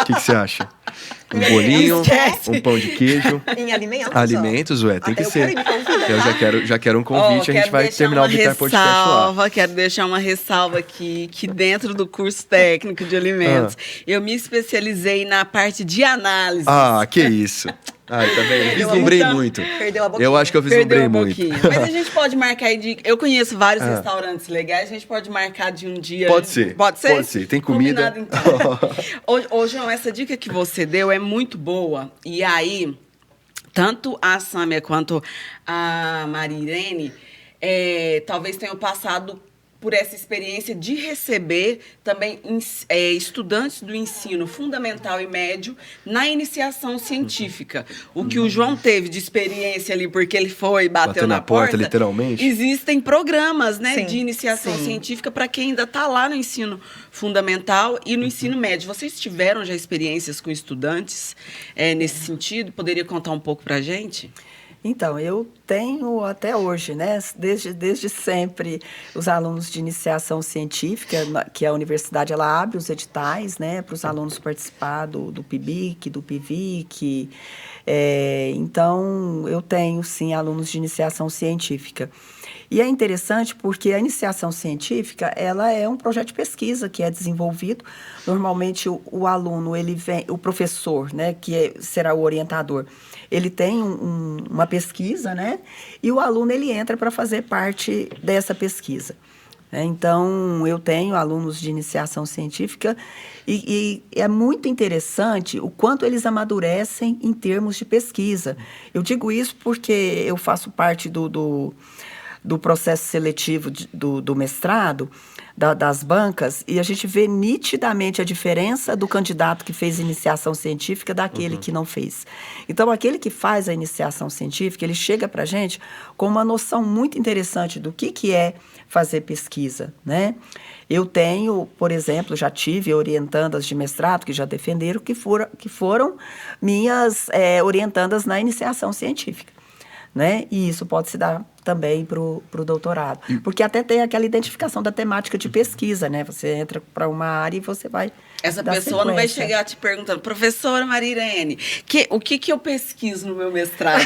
O que você acha? Um bolinho, um pão de queijo. Em alimentos? Alimentos, tem que ser. Eu já quero um convite, a gente vai terminar o Bitar Podcast lá. Quero deixar uma ressalva aqui, que dentro do curso técnico de alimentos, eu me especializei na parte de análise. Ah, que isso. Ai, tá vendo? Vislumbrei muito. Perdeu a boquinha. Eu acho que eu vislumbrei muito. Mas a gente pode marcar aí de... Eu conheço vários restaurantes legais, a gente pode marcar de um dia... Pode ser. Pode ser? Pode ser. Tem comida. Combinado, então. Ô, João, essa dica que você deu é muito boa. E aí, tanto a Sâmia quanto a Maria Irene, talvez tenham passado por essa experiência de receber também estudantes do ensino fundamental e médio na iniciação científica. O que o João teve de experiência ali, porque ele bateu na porta, literalmente. Existem programas, né, Sim, de iniciação sim. científica para quem ainda está lá no ensino fundamental e no ensino médio. Vocês tiveram já experiências com estudantes nesse sentido? Poderia contar um pouco para a gente? Então, eu tenho até hoje, né, desde sempre, os alunos de iniciação científica, que a universidade ela abre os editais, né, para os alunos participar do PIBIC, do PIVIC. Então, eu tenho, sim, alunos de iniciação científica. E é interessante porque a iniciação científica, ela é um projeto de pesquisa que é desenvolvido. Normalmente, o aluno, ele vem, o professor, né, será o orientador, ele tem uma pesquisa, né, e o aluno, ele entra para fazer parte dessa pesquisa. Então, eu tenho alunos de iniciação científica e é muito interessante o quanto eles amadurecem em termos de pesquisa. Eu digo isso porque eu faço parte do processo seletivo do mestrado, das bancas, e a gente vê nitidamente a diferença do candidato que fez iniciação científica daquele que não fez. Então, aquele que faz a iniciação científica, ele chega para a gente com uma noção muito interessante do que é fazer pesquisa, né? Eu tenho, por exemplo, já tive orientandas de mestrado que já defenderam, que foram minhas orientandas na iniciação científica, né? E isso pode se dar também para o doutorado. Porque até tem aquela identificação da temática de pesquisa, né? Você entra para uma área e você vai... Essa pessoa não vai chegar te perguntando, professora Maria Irene, o que eu pesquiso no meu mestrado?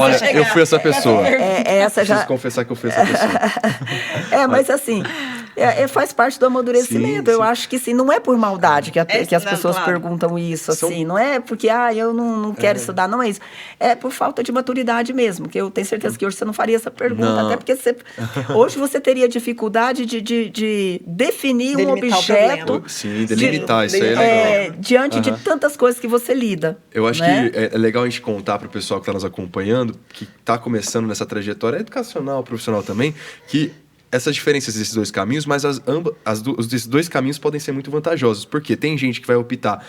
Olha, eu fui essa pessoa. Preciso confessar que eu fui essa pessoa. Mas assim, faz parte do amadurecimento. Sim, eu acho que sim, não é por maldade que as pessoas claro. perguntam isso, assim. Não é porque, eu não quero estudar, não é isso. É por falta de maturidade mesmo, que eu tenho certeza que hoje você não faria essa pergunta, não. Até porque hoje você teria dificuldade de definir um objeto. Sim, delimitar, isso aí é legal. Diante de tantas coisas que você lida. Eu acho né? que é legal a gente contar para o pessoal que está nos acompanhando, que está começando nessa trajetória educacional, profissional também, que essas diferenças desses dois caminhos, mas esses dois caminhos podem ser muito vantajosos, porque tem gente que vai optar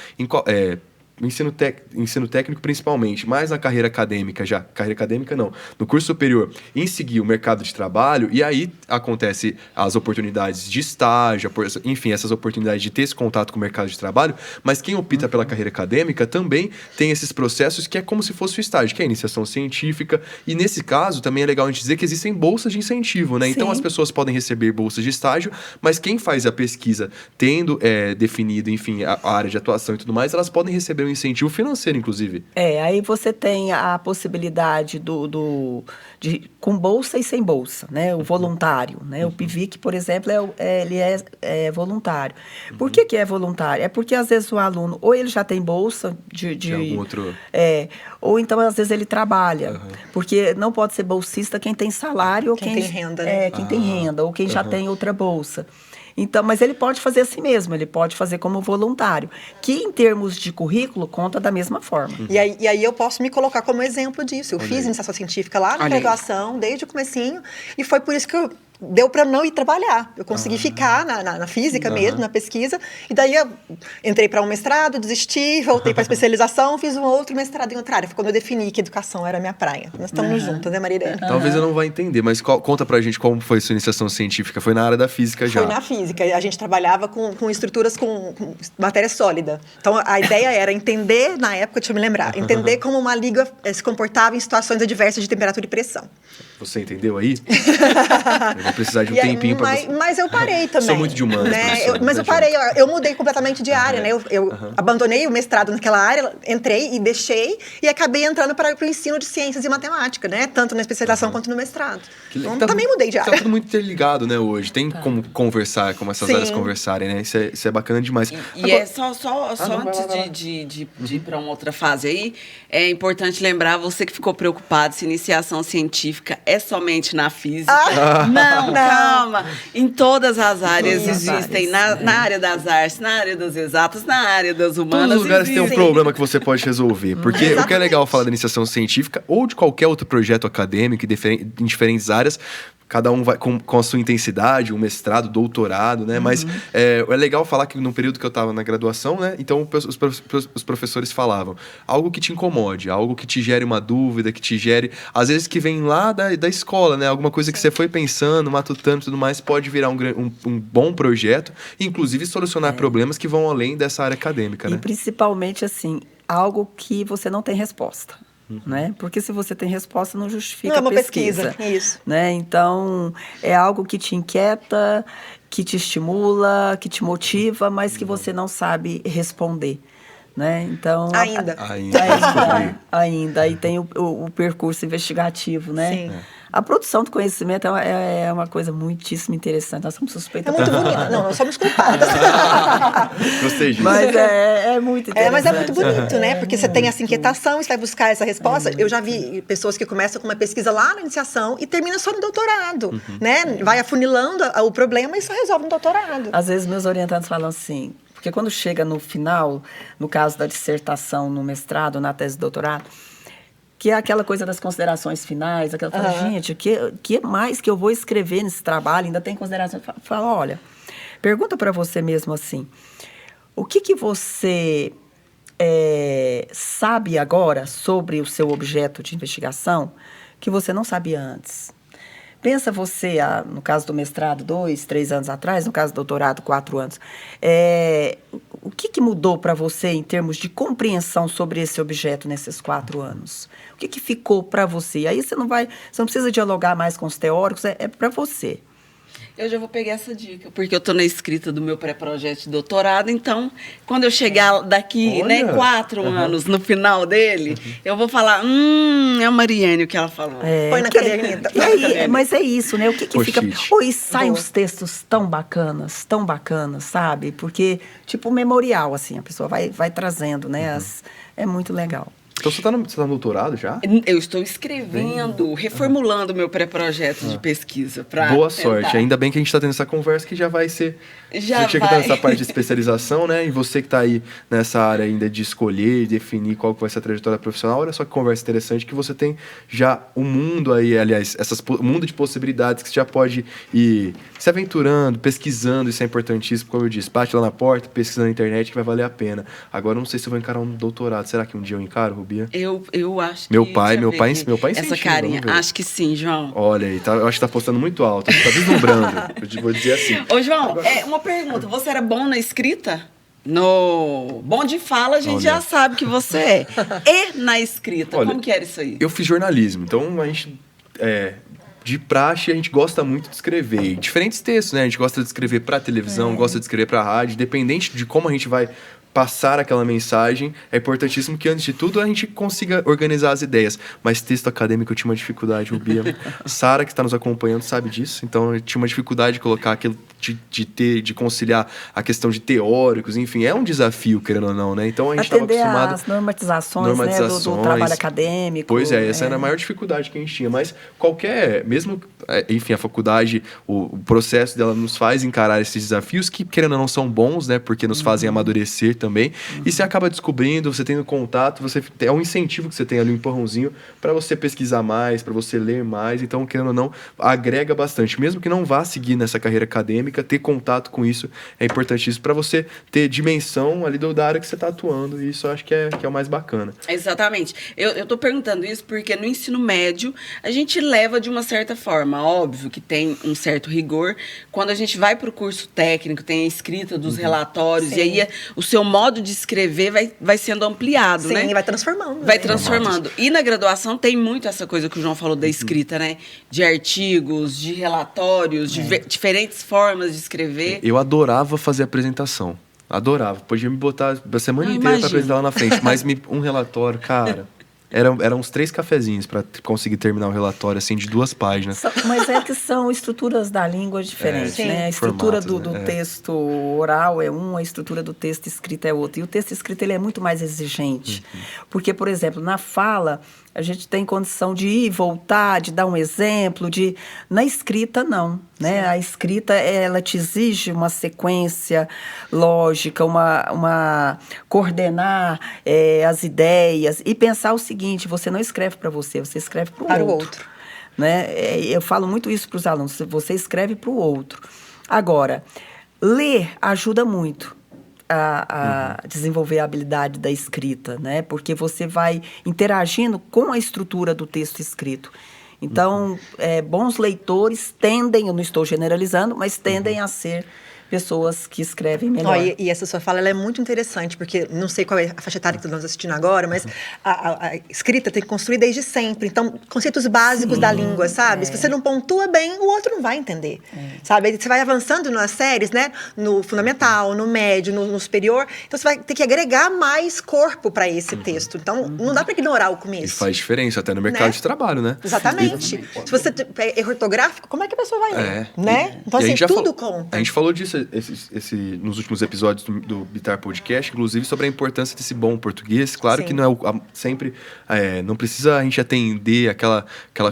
ensino técnico principalmente, mas na carreira acadêmica já, carreira acadêmica não, no curso superior, em seguir o mercado de trabalho, e aí acontece as oportunidades de estágio, enfim, essas oportunidades de ter esse contato com o mercado de trabalho, mas quem opta pela carreira acadêmica também tem esses processos que é como se fosse o estágio, que é a iniciação científica, e nesse caso também é legal a gente dizer que existem bolsas de incentivo, né? Então as pessoas podem receber bolsas de estágio, mas quem faz a pesquisa tendo definido, enfim, a área de atuação e tudo mais, elas podem receber um incentivo financeiro, inclusive. Aí você tem a possibilidade com bolsa e sem bolsa, né? O voluntário, né? O PIVIC, por exemplo, ele é voluntário. Por que é voluntário? É porque, às vezes, o aluno, ou ele já tem bolsa de algum outro... ou então, às vezes, ele trabalha. Porque não pode ser bolsista quem tem salário ou quem tem renda, né? Quem tem renda, ou quem já tem outra bolsa. Então, mas ele pode fazer assim mesmo, ele pode fazer como voluntário, que em termos de currículo conta da mesma forma. E aí eu posso me colocar como exemplo disso. Eu fiz iniciação científica lá na graduação, desde o comecinho, e foi por isso que deu para não ir trabalhar. Eu consegui ficar na física mesmo, na pesquisa, e daí eu entrei para um mestrado, desisti, voltei para a especialização, fiz um outro mestrado em outra área. Foi quando eu defini que educação era a minha praia. Nós estamos juntos, né, Maria Irene? Talvez eu não vá entender, mas conta pra gente como foi sua iniciação científica. Foi na área da física já? Foi na física. A gente trabalhava com estruturas com matéria sólida. Então, a ideia era entender, na época, deixa eu me lembrar, entender como uma liga se comportava em situações adversas de temperatura e pressão. Você entendeu aí? Eu vou precisar de um tempinho para você. Mas eu parei também. Sou muito de humanas, né? Mas eu parei, eu mudei completamente de área, né? Eu abandonei o mestrado naquela área, entrei e deixei, e acabei entrando para o ensino de ciências e matemática, né? Tanto na especialização quanto no mestrado. Então, também mudei de área. Tá tudo muito interligado, né, hoje. Tem como conversar, como essas áreas conversarem, né? Isso é bacana demais. E é só antes de ir para uma outra fase aí, é importante lembrar, você que ficou preocupado se iniciação científica é somente na física. Não, calma. Em todas as áreas existem. Na área das artes, na área das exatas, na área das humanas. Todos os lugares tem um problema que você pode resolver. Porque o que é legal falar da iniciação científica ou de qualquer outro projeto acadêmico em diferentes áreas, cada um vai com a sua intensidade, um mestrado, doutorado, né? Mas é legal falar que no período que eu estava na graduação, né? Então, os professores falavam algo que te incomode, algo que te gere uma dúvida, que te gere... Às vezes que vem lá da escola, né? Alguma coisa que você foi pensando, matutando e tudo mais, pode virar um bom projeto e, inclusive, solucionar problemas que vão além dessa área acadêmica, né? E, principalmente, assim, algo que você não tem resposta. Né? Porque se você tem resposta, não justifica a pesquisa. Isso. Né? Então, é algo que te inquieta, que te estimula, que te motiva, mas que você não sabe responder. Né? Então, ainda. Aí tem o percurso investigativo, né? Sim. A produção do conhecimento é uma coisa muitíssimo interessante. Nós somos suspeitos. É muito bonito. Não, nós somos culpadas. Gostei disso. Mas é muito interessante. Mas é muito bonito, né? Porque você tem essa inquietação, você vai buscar essa resposta. Eu já vi pessoas que começam com uma pesquisa lá na iniciação e terminam só no doutorado, né? Vai afunilando o problema e só resolve no doutorado. Às vezes, meus orientantes falam assim... Porque quando chega no final, no caso da dissertação, no mestrado, na tese de doutorado, que é aquela coisa das considerações finais, aquela fala, gente, o que mais que eu vou escrever nesse trabalho? Ainda tem considerações. Fala, olha, pergunta para você mesmo assim, o que você sabe agora sobre o seu objeto de investigação que você não sabia antes? Pensa você, no caso do mestrado, 2, 3 anos atrás, no caso do doutorado, 4 anos. O que mudou para você em termos de compreensão sobre esse objeto nesses 4 anos? O que ficou para você? Aí você não precisa dialogar mais com os teóricos, é para você. Eu já vou pegar essa dica, porque eu estou na escrita do meu pré-projeto de doutorado, então, quando eu chegar daqui, né, 4 anos no final dele, eu vou falar, é a Mariane o que ela falou. Põe na caderneta. Mas é isso, né? O que fica... E saem uns textos tão bacanas, sabe? Porque, tipo, memorial, assim, a pessoa vai trazendo, né? É muito legal. Então você tá no doutorado já? Eu estou escrevendo, reformulando meu pré-projeto de pesquisa. Boa sorte. Ainda bem que a gente está tendo essa conversa que já vai ser... Já você tinha que estar nessa parte de especialização, né? E você que está aí nessa área ainda de escolher e definir qual que vai ser a trajetória profissional, olha só que conversa interessante que você tem já um mundo aí, aliás, um mundo de possibilidades que você já pode ir se aventurando, pesquisando, isso é importantíssimo, como eu disse, bate lá na porta, pesquisa na internet que vai valer a pena. Agora, eu não sei se eu vou encarar um doutorado. Será que um dia eu encaro, Rubia? Eu acho que... Meu pai essa carinha. Acho que sim, João. Olha aí, eu acho que tá postando muito alto, tá vislumbrando. Eu vou dizer assim. Ô, João, uma pergunta. Você era bom na escrita? No bom de fala, a gente já sabe que você é. E na escrita, como que era isso aí? Eu fiz jornalismo, então a gente... de praxe, a gente gosta muito de escrever. E diferentes textos, né? A gente gosta de escrever para televisão, gosta de escrever para rádio. Independente de como a gente vai passar aquela mensagem, é importantíssimo que, antes de tudo, a gente consiga organizar as ideias. Mas texto acadêmico eu tinha uma dificuldade, Rubia. Sara, que está nos acompanhando, sabe disso. Então, eu tinha uma dificuldade de colocar aquilo, de conciliar a questão de teóricos, enfim. É um desafio, querendo ou não, né? Então, a gente estava acostumado... as normatizações, né, do trabalho acadêmico. Pois essa era a maior dificuldade que a gente tinha. Mas mesmo, enfim, a faculdade, o processo dela nos faz encarar esses desafios que, querendo ou não, são bons, né? Porque nos fazem amadurecer também. E você acaba descobrindo, você tendo contato, é um incentivo que você tem ali, um empurrãozinho, para você pesquisar mais, para você ler mais. Então, querendo ou não, agrega bastante. Mesmo que não vá seguir nessa carreira acadêmica, ter contato com isso é importantíssimo para você ter dimensão ali da área que você está atuando. E isso eu acho que é o mais bacana. Exatamente. Eu tô perguntando isso porque no ensino médio a gente leva de uma certa forma. Óbvio que tem um certo rigor. Quando a gente vai para o curso técnico, tem a escrita dos relatórios, e aí o seu modo de escrever vai sendo ampliado, né? Sim, vai transformando. Vai transformando. E na graduação tem muito essa coisa que o João falou da escrita, né? De artigos, de relatórios, de diferentes formas de escrever. Eu adorava fazer apresentação. Adorava. Podia me botar a semana inteira para apresentar lá na frente. Mas um relatório, cara... Eram uns 3 cafezinhos para conseguir terminar o relatório, assim, de 2 páginas. Mas é que são estruturas da língua diferentes, né? A estrutura do texto oral é uma, a estrutura do texto escrito é outra. E o texto escrito, ele é muito mais exigente. Porque, por exemplo, na fala, a gente tem condição de ir, voltar, de dar um exemplo, Na escrita, não, né? A escrita, ela te exige uma sequência lógica, coordenar as ideias e pensar o seguinte: você não escreve para você escreve para o outro. Né? Eu falo muito isso para os alunos: você escreve para o outro. Agora, ler ajuda muito a desenvolver a habilidade da escrita, né? Porque você vai interagindo com a estrutura do texto escrito. Então, bons leitores tendem, eu não estou generalizando, mas tendem a ser pessoas que escrevem melhor. E essa sua fala, ela é muito interessante, porque não sei qual é a faixa etária que estamos assistindo agora, mas a escrita tem que construir desde sempre. Então, conceitos básicos da língua, sabe? Se você não pontua bem, o outro não vai entender, sabe? Aí você vai avançando nas séries, né? No fundamental, no médio, no superior. Então, você vai ter que agregar mais corpo para esse texto. Então, não dá para ignorar o começo. E faz diferença até no mercado de trabalho, né? Exatamente. Se você é erro ortográfico, como é que a pessoa vai ler? Né? Então, assim, tudo conta. A gente falou disso nos últimos episódios do Bitar Podcast, inclusive sobre a importância desse bom português. Claro que não é sempre... não precisa a gente atender aquela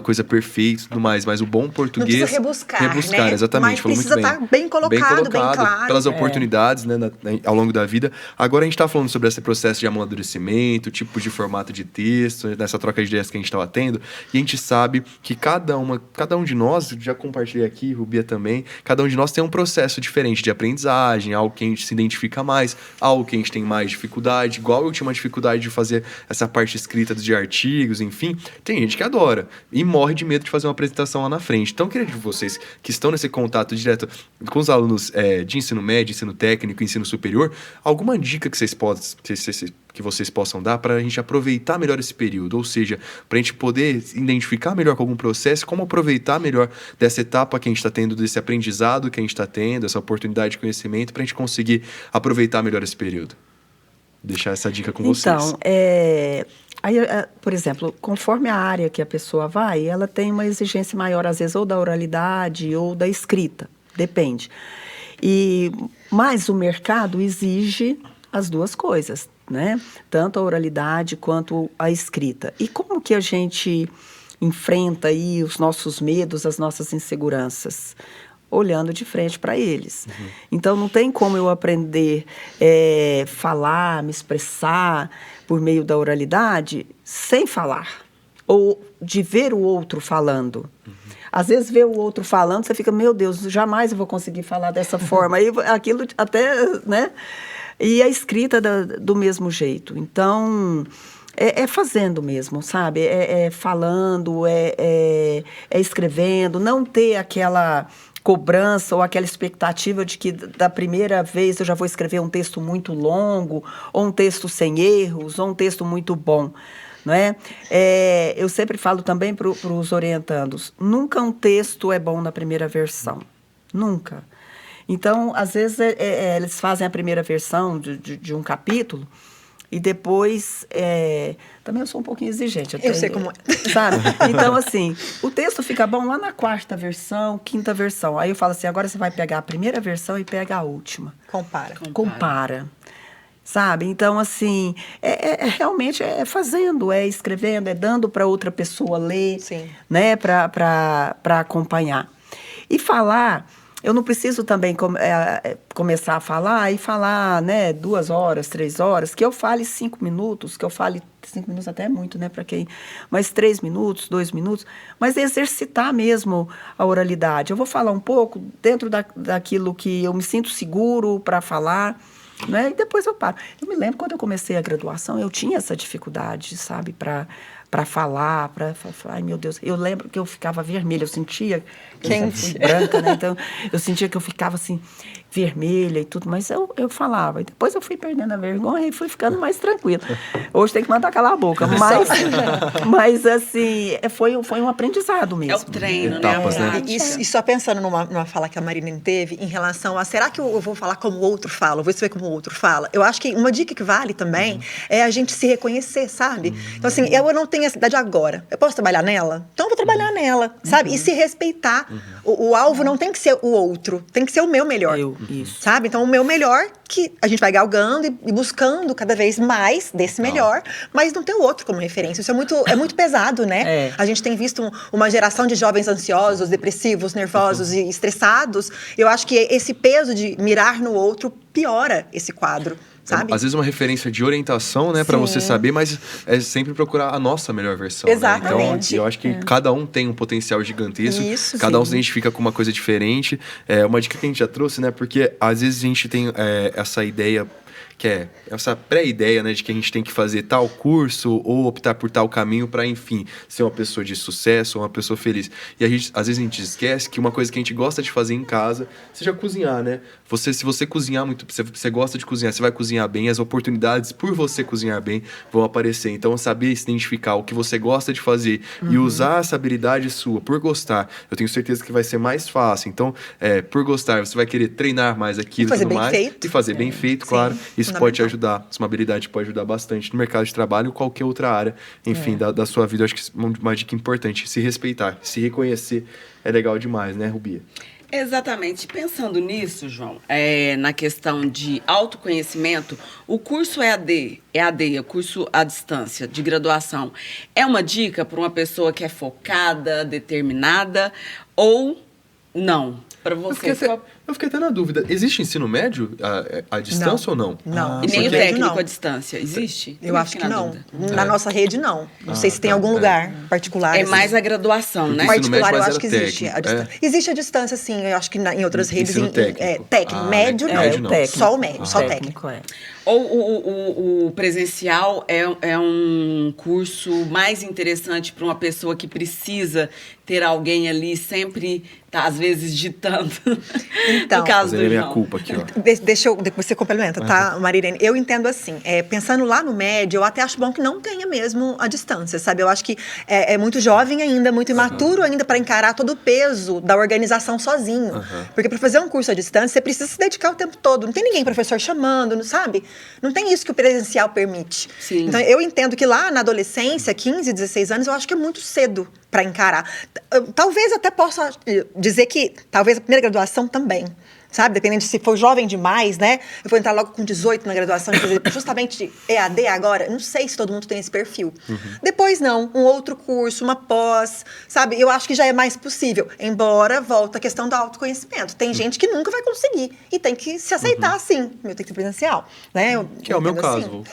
coisa perfeita e tudo mais, mas o bom português... Não precisa rebuscar, né? Exatamente. Mas precisa estar bem colocado, bem claro. Pelas oportunidades, né, ao longo da vida. Agora a gente está falando sobre esse processo de amadurecimento, tipo de formato de texto, nessa troca de ideias que a gente estava tendo, e a gente sabe que cada um de nós, já compartilhei aqui, Rubia também, cada um de nós tem um processo diferente de aprendizagem, algo que a gente se identifica mais, algo que a gente tem mais dificuldade, igual eu tinha uma dificuldade de fazer essa parte escrita de artigos, enfim, tem gente que adora e morre de medo de fazer uma apresentação lá na frente. Então, eu queria de vocês que estão nesse contato direto com os alunos de ensino médio, ensino técnico, ensino superior, alguma dica que vocês possam dar para a gente aproveitar melhor esse período, ou seja, para a gente poder identificar melhor com algum processo, como aproveitar melhor dessa etapa que a gente está tendo, desse aprendizado que a gente está tendo, essa oportunidade de conhecimento, para a gente conseguir aproveitar melhor esse período. Deixar essa dica com vocês. Então, por exemplo, conforme a área que a pessoa vai, ela tem uma exigência maior, às vezes, ou da oralidade ou da escrita, depende. Mas o mercado exige as duas coisas, né? Tanto a oralidade quanto a escrita. E como que a gente enfrenta aí os nossos medos, as nossas inseguranças? Olhando de frente para eles. Então, não tem como eu aprender falar, me expressar por meio da oralidade sem falar. Ou de ver o outro falando. Às vezes, ver o outro falando, você fica, meu Deus, jamais eu vou conseguir falar dessa forma. Aí, aquilo até, né? E a escrita do mesmo jeito. Então, é fazendo mesmo, sabe? É falando, é escrevendo. Não ter aquela cobrança ou aquela expectativa de que da primeira vez eu já vou escrever um texto muito longo, ou um texto sem erros, ou um texto muito bom. Não é? Eu sempre falo também para os orientandos, nunca um texto é bom na primeira versão. Nunca. Então, às vezes, eles fazem a primeira versão de um capítulo e depois... também eu sou um pouquinho exigente. Eu sei como é. Sabe? Então, assim, o texto fica bom lá na 4ª versão, 5ª versão. Aí eu falo assim, agora você vai pegar a primeira versão e pega a última. Compara. Sabe? Então, assim, realmente fazendo, escrevendo, dando para outra pessoa ler, Sim. Né? Para acompanhar. E falar, eu não preciso também começar a falar e falar, né, 2 horas, 3 horas, que eu fale 5 minutos, que eu fale 5 minutos até é muito, né, para quem... Mas 3 minutos, 2 minutos, mas exercitar mesmo a oralidade. Eu vou falar um pouco dentro daquilo que eu me sinto seguro para falar, né? E depois eu paro. Eu me lembro, quando eu comecei a graduação, eu tinha essa dificuldade, sabe, para falar, ai, meu Deus. Eu lembro que eu ficava vermelha, eu sentia... Eu fui branca, né? Então, eu sentia que eu ficava, assim, vermelha e tudo, mas eu falava. E depois eu fui perdendo a vergonha e fui ficando mais tranquila. Hoje tem que mandar calar a boca, mas assim, foi um aprendizado mesmo. É o treino, Etapas, né? E só pensando numa fala que a Marilene teve em relação a, será que eu vou falar como o outro fala? Eu vou escrever como o outro fala? Eu acho que uma dica que vale também é a gente se reconhecer, sabe? Então, assim, eu não tenho essa idade agora. Eu posso trabalhar nela? Então, eu vou trabalhar nela, sabe? E se respeitar. O alvo não tem que ser o outro, tem que ser o meu melhor. Isso. Sabe? Então, o meu melhor, que a gente vai galgando e buscando cada vez mais desse melhor, mas não ter o outro como referência. Isso é muito pesado, né? A gente tem visto uma geração de jovens ansiosos, depressivos, nervosos e estressados. Eu acho que esse peso de mirar no outro piora esse quadro. Sabe? Às vezes uma referência de orientação, né, para você saber, mas é sempre procurar a nossa melhor versão. Exatamente. Né? Então, eu acho que cada um tem um potencial gigantesco, Isso, cada um se identifica com uma coisa diferente. Uma dica que a gente já trouxe, né, porque às vezes a gente tem essa ideia, que é essa pré-ideia, né, de que a gente tem que fazer tal curso ou optar por tal caminho para, enfim, ser uma pessoa de sucesso ou uma pessoa feliz. E às vezes a gente esquece que uma coisa que a gente gosta de fazer em casa seja cozinhar, né? Se você cozinhar muito, você gosta de cozinhar, você vai cozinhar bem, as oportunidades por você cozinhar bem vão aparecer. Então, saber se identificar o que você gosta de fazer e usar essa habilidade sua por gostar, eu tenho certeza que vai ser mais fácil. Então, por gostar, você vai querer treinar mais aquilo e tudo mais. E fazer bem feito, claro. Isso pode te ajudar. Isso é uma habilidade que pode ajudar bastante no mercado de trabalho ou qualquer outra área, enfim, da sua vida. Eu acho que uma dica importante, se respeitar, se reconhecer é legal demais, né, Rubia? Exatamente. Pensando nisso, João, na questão de autoconhecimento, o curso EAD, o curso à distância de graduação, é uma dica para uma pessoa que é focada, determinada ou não? Para você. Eu fiquei até na dúvida. Existe ensino médio à distância ou não? Não. E nem o técnico à distância? Existe? Eu acho que não. Na nossa rede, não. Não sei se tem algum lugar particular. É mais a graduação, né? Particular, eu acho que existe. Existe a distância, sim. Eu acho que em outras redes... Técnico. Médio, não. Só o médio. Só o técnico. Ou o presencial é um curso mais interessante para uma pessoa que precisa ter alguém ali sempre, às vezes, ditando. Então, no caso do minha João. culpa aqui, ó. Depois você complementa, tá, Marilene? Eu entendo assim, pensando lá no médio, eu até acho bom que não tenha mesmo a distância, sabe? Eu acho que é muito jovem ainda, muito imaturo ainda para encarar todo o peso da organização sozinho. Porque para fazer um curso à distância, você precisa se dedicar o tempo todo. Não tem ninguém, professor, chamando, não sabe? Não tem isso que o presencial permite. Sim. Então, eu entendo que lá na adolescência, 15, 16 anos, eu acho que é muito cedo para encarar. Talvez até possa dizer que talvez a primeira graduação também. sabe? Dependendo de se for jovem demais, né? Eu vou entrar logo com 18 na graduação, quer dizer, justamente EAD agora, não sei se todo mundo tem esse perfil. Depois não, um outro curso, uma pós, sabe? Eu acho que já é mais possível, embora volta a questão do autoconhecimento. Tem gente que nunca vai conseguir e tem que se aceitar assim, tem que ser presencial, né? Que é o meu Assim. caso.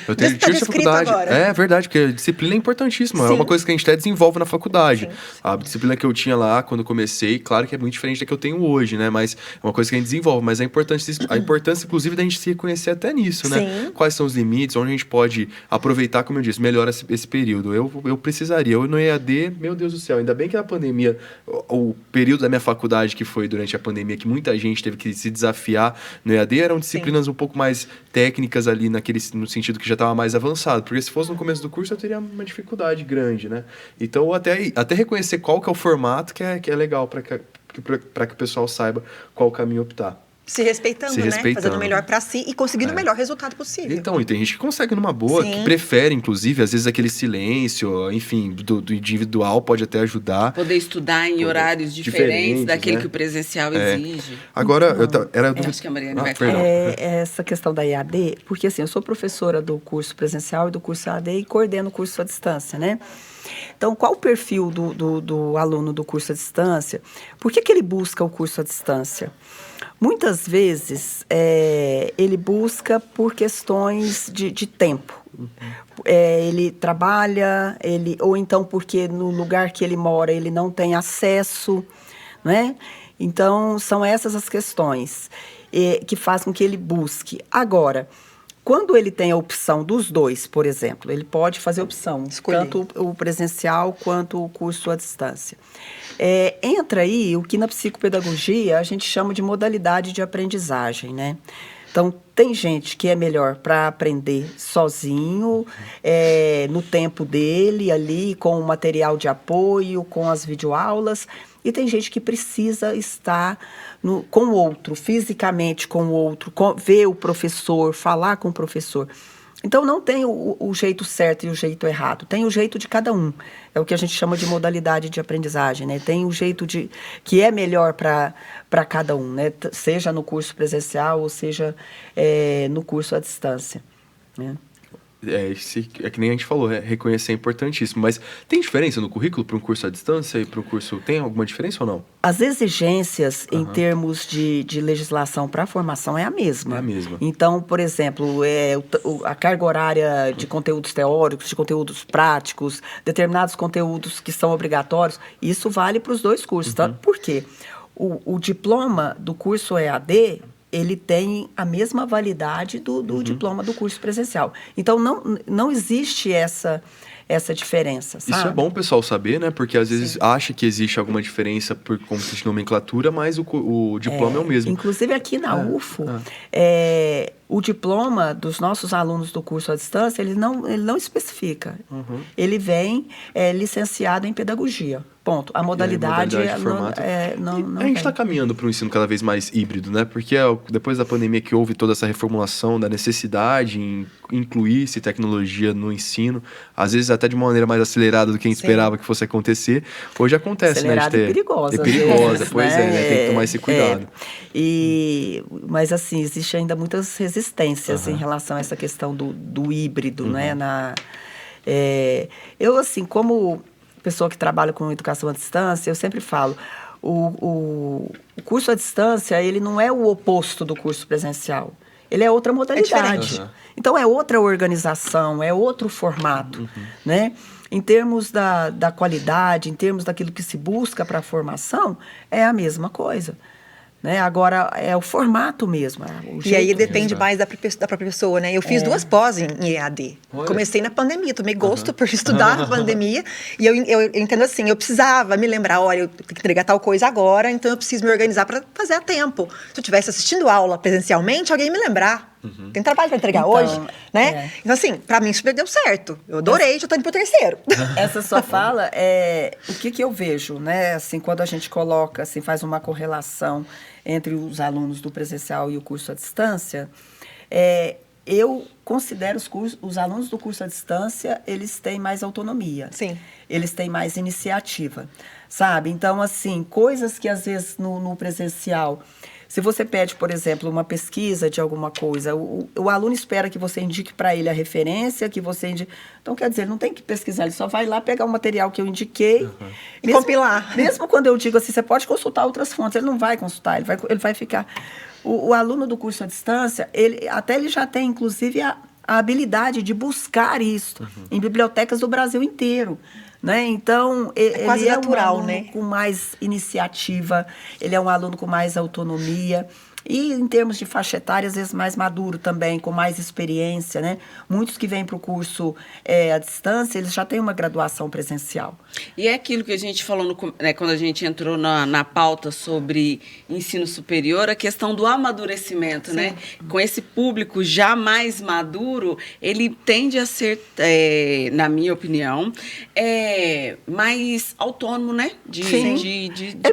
Eu Já está tive descrito faculdade. agora. É verdade, porque a disciplina é importantíssima. É Sim. uma coisa que a gente até desenvolve na faculdade. Sim. A disciplina que eu tinha lá quando comecei, claro que é muito diferente da que eu tenho hoje, né? Mas é uma coisa que a gente desenvolve. Mas a importância, inclusive, da gente se reconhecer até nisso, né? Sim. Quais são os limites, onde a gente pode aproveitar, como eu disse, melhor esse período. Eu precisaria. Eu no EAD, meu Deus do céu, ainda bem que na pandemia, o período da minha faculdade que foi durante a pandemia, que muita gente teve que se desafiar no EAD, eram disciplinas um pouco mais técnicas ali, no sentido que já estava mais avançado, porque se fosse no começo do curso eu teria uma dificuldade grande, né? Então até reconhecer qual que é o formato que é legal para que o pessoal saiba qual caminho optar. Se respeitando, né? Fazendo o melhor para si e conseguindo o melhor resultado possível. Então, e tem gente que consegue numa boa, Sim. que prefere, inclusive, às vezes aquele silêncio, enfim, do individual pode até ajudar. Poder estudar em horários diferentes daquele, né? que o presencial exige. Agora, Acho que a Mariane vai perdão. falar. Essa questão da EAD, porque assim, eu sou professora do curso presencial e do curso EAD e coordeno o curso à distância, né? Então, qual o perfil do aluno do curso à distância? Por que ele busca o curso à distância? Muitas vezes, ele busca por questões de tempo. Ele trabalha, ou então porque no lugar que ele mora ele não tem acesso, né? Então, são essas as questões que fazem com que ele busque. Agora, quando ele tem a opção dos dois, por exemplo, ele pode fazer opção, escolher. Tanto o presencial quanto o curso à distância. Entra aí o que na psicopedagogia a gente chama de modalidade de aprendizagem, né? Então, tem gente que é melhor para aprender sozinho, no tempo dele, ali, com o material de apoio, com as videoaulas. E tem gente que precisa estar com o outro, fisicamente com o outro, ver o professor, falar com o professor. Então, não tem o jeito certo e o jeito errado. Tem o jeito de cada um. É o que a gente chama de modalidade de aprendizagem, né? Tem o jeito que é melhor para cada um, né? Seja no curso presencial ou seja no curso à distância, né? É que nem a gente falou, reconhecer é importantíssimo. Mas tem diferença no currículo para um curso à distância e para um curso... Tem alguma diferença ou não? As exigências em termos de legislação para a formação é a mesma. É a mesma. Então, por exemplo, a carga horária de conteúdos teóricos, de conteúdos práticos, determinados conteúdos que são obrigatórios, isso vale para os dois cursos. Tá? Por quê? O diploma do curso EAD... ele tem a mesma validade do diploma do curso presencial. Então, não existe essa diferença, sabe? Isso é bom o pessoal saber, né? Porque às vezes acha que existe alguma diferença por conta de nomenclatura, mas o diploma é o mesmo. Inclusive aqui na UFO, o diploma dos nossos alunos do curso à distância, ele não especifica. Ele vem licenciado em pedagogia. Ponto. A modalidade de formato. não a gente está tem. caminhando para um ensino cada vez mais híbrido, né? Porque depois da pandemia que houve toda essa reformulação da necessidade em incluir-se tecnologia no ensino, às vezes até de uma maneira mais acelerada do que a gente esperava que fosse acontecer, hoje acontece, Acelerada né? e perigosa. É perigosa, vezes, pois né? Tem que tomar esse cuidado. Mas, assim, existe ainda muitas resistências em relação a essa questão do híbrido, né? Eu, assim, como pessoa que trabalha com educação à distância, eu sempre falo, o curso à distância, ele não é o oposto do curso presencial. Ele é outra modalidade. Então, é outra organização, é outro formato, né? Em termos da qualidade, em termos daquilo que se busca para a formação, é a mesma coisa. Né? Agora, é o formato mesmo. E aí depende mais da própria pessoa, né? Eu fiz 2 pós em EAD. Olha. Comecei na pandemia, tomei gosto por estudar na pandemia. E eu entendo assim, eu precisava me lembrar, olha, eu tenho que entregar tal coisa agora, então eu preciso me organizar para fazer a tempo. Se eu estivesse assistindo aula presencialmente, alguém me lembrar. Tem trabalho para entregar hoje, né? Então, assim, para mim super deu certo. Eu adorei, já tô indo pro 3º. Essa sua fala o que eu vejo, né? Assim, quando a gente coloca, assim, faz uma correlação entre os alunos do presencial e o curso à distância, eu considero os alunos do curso à distância, eles têm mais autonomia. Sim. Eles têm mais iniciativa, sabe? Então, assim, coisas que às vezes no presencial, se você pede, por exemplo, uma pesquisa de alguma coisa, o aluno espera que você indique para ele a referência, que você indique... Então, quer dizer, ele não tem que pesquisar, ele só vai lá pegar o material que eu indiquei. E compilar. Mesmo quando eu digo assim, você pode consultar outras fontes, ele não vai consultar, ele vai ficar... O aluno do curso à distância, ele já tem, inclusive, a habilidade de buscar isso em bibliotecas do Brasil inteiro. Né? Então, quase ele natural, é um aluno, né? Com mais iniciativa, ele é um aluno com mais autonomia. E, em termos de faixa etária, às vezes mais maduro também, com mais experiência, né? Muitos que vêm para o curso à distância, eles já têm uma graduação presencial. E é aquilo que a gente falou quando a gente entrou na pauta sobre ensino superior, a questão do amadurecimento, né? Com esse público já mais maduro, ele tende a ser, na minha opinião, mais autônomo, né? De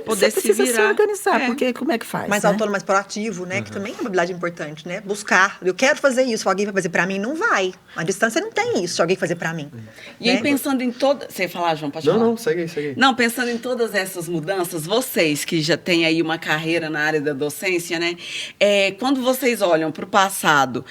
poder se virar. Se organizar, porque como é que faz? Mais autônomo, mais proativo, né? Que também é uma habilidade importante, né? Buscar. Eu quero fazer isso. Alguém vai fazer para mim? Não vai. A distância não tem isso. Alguém fazer para mim. E aí, pensando em toda... Você ia falar, João? Pode falar. Não, segue aí. Não, pensando em todas essas mudanças, vocês que já têm aí uma carreira na área da docência, né? Quando vocês olham para o passado,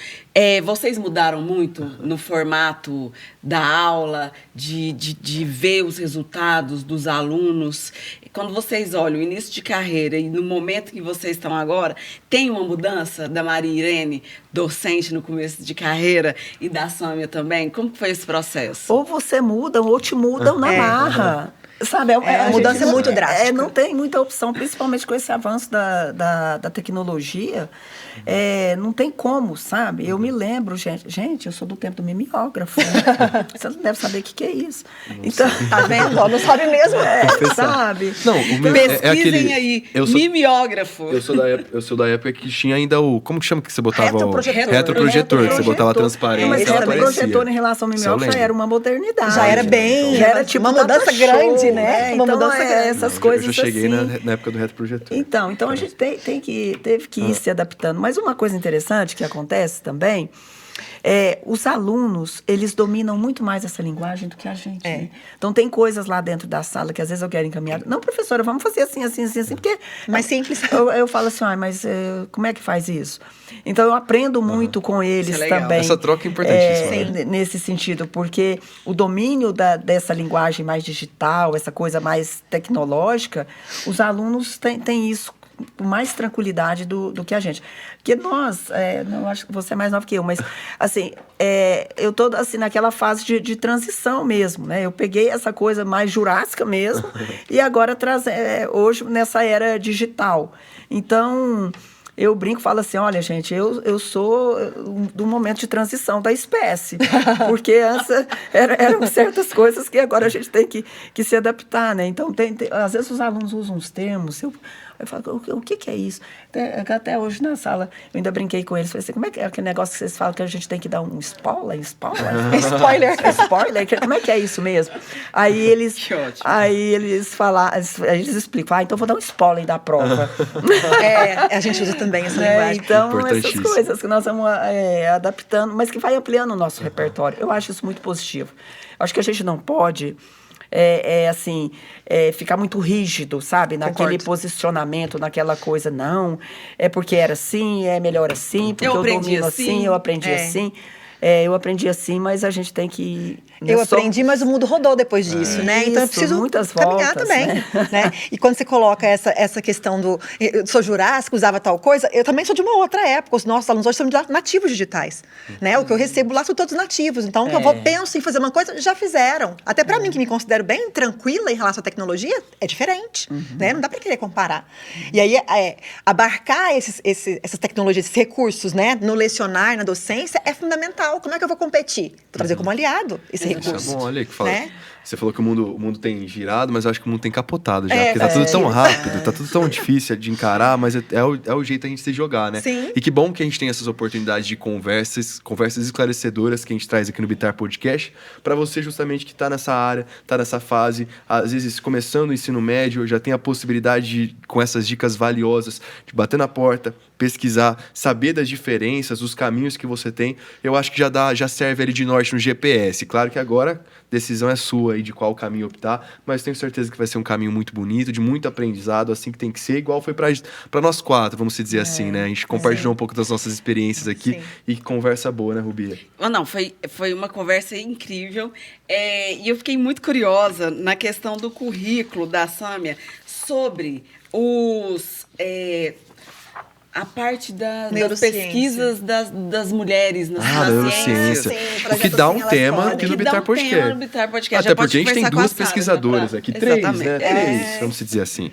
vocês mudaram muito no formato da aula, de ver os resultados dos alunos? Quando vocês olham o início de carreira e no momento que vocês estão agora, tem uma mudança da Maria Irene, docente no começo de carreira, e da Sâmia também? Como que foi esse processo? Ou você muda, ou te mudam na marra. Sabe, a mudança é muito drástica. Não tem muita opção, principalmente com esse avanço da tecnologia. Não tem como, sabe? Eu me lembro, gente, eu sou do tempo do mimeógrafo. Né? Você não deve saber o que é isso. Então, tá vendo? Não sabe mesmo. Sabe? Não, pesquisem aí, mimeógrafo. Eu sou da época que tinha ainda o... Como que chama que você botava? Retroprojetor. Que você botava a transparência. Mas retroprojetor em relação ao mimeógrafo já era uma modernidade. Já era bem... Já era tipo uma mudança grande, né? Então, essas coisas eu já cheguei assim. na época do retroprojetor. Então a gente teve que ir se adaptando. Mas uma coisa interessante que acontece também os alunos, eles dominam muito mais essa linguagem do que a gente. Né? Então, tem coisas lá dentro da sala que às vezes eu quero encaminhar. Não, professora, vamos fazer assim, porque... Mais simples. Eu falo assim, mas como é que faz isso? Então, eu aprendo muito com eles também. Essa troca é importantíssima. Nesse sentido, porque o domínio dessa linguagem mais digital, essa coisa mais tecnológica, os alunos têm isso com mais tranquilidade do que a gente. Porque nós, não acho que você é mais nova que eu, mas, assim, eu estou assim, naquela fase de transição mesmo, né? Eu peguei essa coisa mais jurássica mesmo e agora hoje nessa era digital. Então, eu brinco e falo assim, olha, gente, eu sou do momento de transição da espécie, porque antes eram certas coisas que agora a gente tem que se adaptar, né? Então, às vezes os alunos usam uns termos, eu falo, o que é isso? Até hoje na sala, eu ainda brinquei com eles, falei assim, como é que é aquele negócio que vocês falam que a gente tem que dar um spoiler? Spoiler, como é que é isso mesmo? Aí eles explicam, então vou dar um spoiler da prova. A gente usa também essa linguagem. Então, essas coisas que nós vamos adaptando, mas que vai ampliando o nosso repertório. Eu acho isso muito positivo. Eu acho que a gente não pode... ficar muito rígido, sabe? Naquele posicionamento, naquela coisa, não, é porque era assim, é melhor assim, porque eu domino assim, eu aprendi assim. Eu aprendi assim, mas a gente tem que... Eu aprendi, mas o mundo rodou depois disso, né? Então eu preciso caminhar também, né? E quando você coloca essa questão do... Eu sou jurássica, usava tal coisa, eu também sou de uma outra época. Os nossos alunos hoje são nativos digitais, né? O que eu recebo lá são todos nativos. Então, penso em fazer uma coisa, já fizeram. Até para mim, que me considero bem tranquila em relação à tecnologia, é diferente, né? Não dá para querer comparar. E aí, abarcar essas tecnologias, esses recursos, né? No lecionar, na docência, é fundamental. Como é que eu vou competir? Vou trazer como aliado esse recurso. Isso é bom, olha aí que fala. Né? Você falou que o mundo tem girado, mas eu acho que o mundo tem capotado já. Porque tá tudo tão rápido, tá tudo tão difícil de encarar, mas é o jeito da gente se jogar, né? Sim. E que bom que a gente tem essas oportunidades de conversas esclarecedoras que a gente traz aqui no Bitar Podcast, para você justamente que tá nessa área, tá nessa fase, às vezes começando o ensino médio, já tem a possibilidade de, com essas dicas valiosas, de bater na porta, pesquisar, saber das diferenças, os caminhos que você tem, eu acho que já serve ali de norte no GPS. Claro que agora a decisão é sua aí de qual caminho optar, mas tenho certeza que vai ser um caminho muito bonito, de muito aprendizado, assim que tem que ser, igual foi para nós quatro, vamos dizer assim, né? A gente compartilhou um pouco das nossas experiências aqui e conversa boa, né, Rubi? Não, foi uma conversa incrível. E eu fiquei muito curiosa na questão do currículo da Sâmia sobre a parte das pesquisas das mulheres na neurociência. Sim, o que dá um tema aqui no Bitar Podcast. Até porque a gente tem duas pesquisadoras aqui. Três, né? Três, vamos dizer assim.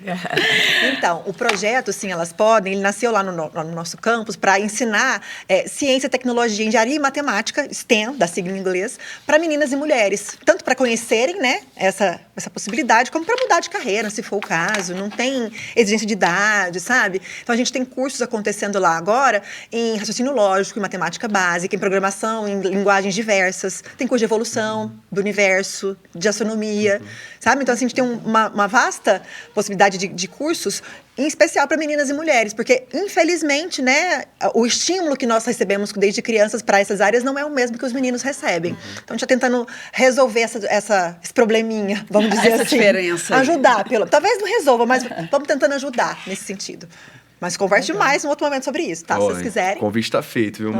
Então, o projeto, sim, elas podem, ele nasceu lá no nosso campus para ensinar ciência, tecnologia, engenharia e matemática, STEM, da sigla em inglês, para meninas e mulheres. Tanto para conhecerem, né, essa possibilidade, como para mudar de carreira, se for o caso. Não tem exigência de idade, sabe? Então, a gente tem cursos acontecendo lá agora em raciocínio lógico, em matemática básica, em programação, em linguagens diversas. Tem curso de evolução do universo, de astronomia, sabe? Então, assim, a gente tem uma vasta possibilidade de cursos, em especial para meninas e mulheres, porque, infelizmente, né, o estímulo que nós recebemos desde crianças para essas áreas não é o mesmo que os meninos recebem. Então, a gente está tentando resolver esse probleminha, vamos dizer essa assim. Diferença. Ajudar. Talvez não resolva, mas vamos tentando ajudar nesse sentido. Mas converse mais em outro momento sobre isso, tá? Se vocês quiserem. O convite está feito, viu,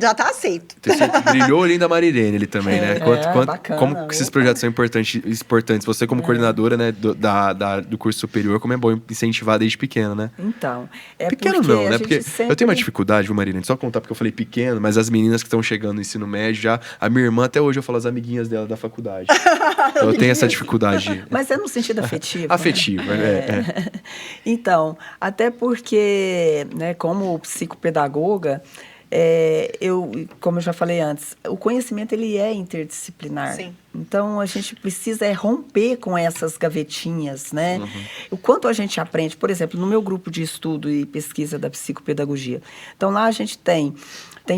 já está aceito. Brilhou o olhinho da Marilene ele também, né? Bacana, como que esses projetos são importantes. Você como coordenadora, né, do curso superior, como é bom incentivar desde pequeno, né? Então, pequeno porque não, né? Porque eu tenho uma dificuldade, viu, Marilene? Só contar porque eu falei pequeno, mas as meninas que estão chegando no ensino médio já... A minha irmã, até hoje, eu falo as amiguinhas dela da faculdade. Então, eu tenho essa dificuldade. Mas é no sentido afetivo. Afetivo, né? Então, até porque, né, como psicopedagoga, como eu já falei antes, o conhecimento ele é interdisciplinar. Sim. Então, a gente precisa romper com essas gavetinhas, né? O quanto a gente aprende, por exemplo, no meu grupo de estudo e pesquisa da psicopedagogia. Então, lá a gente tem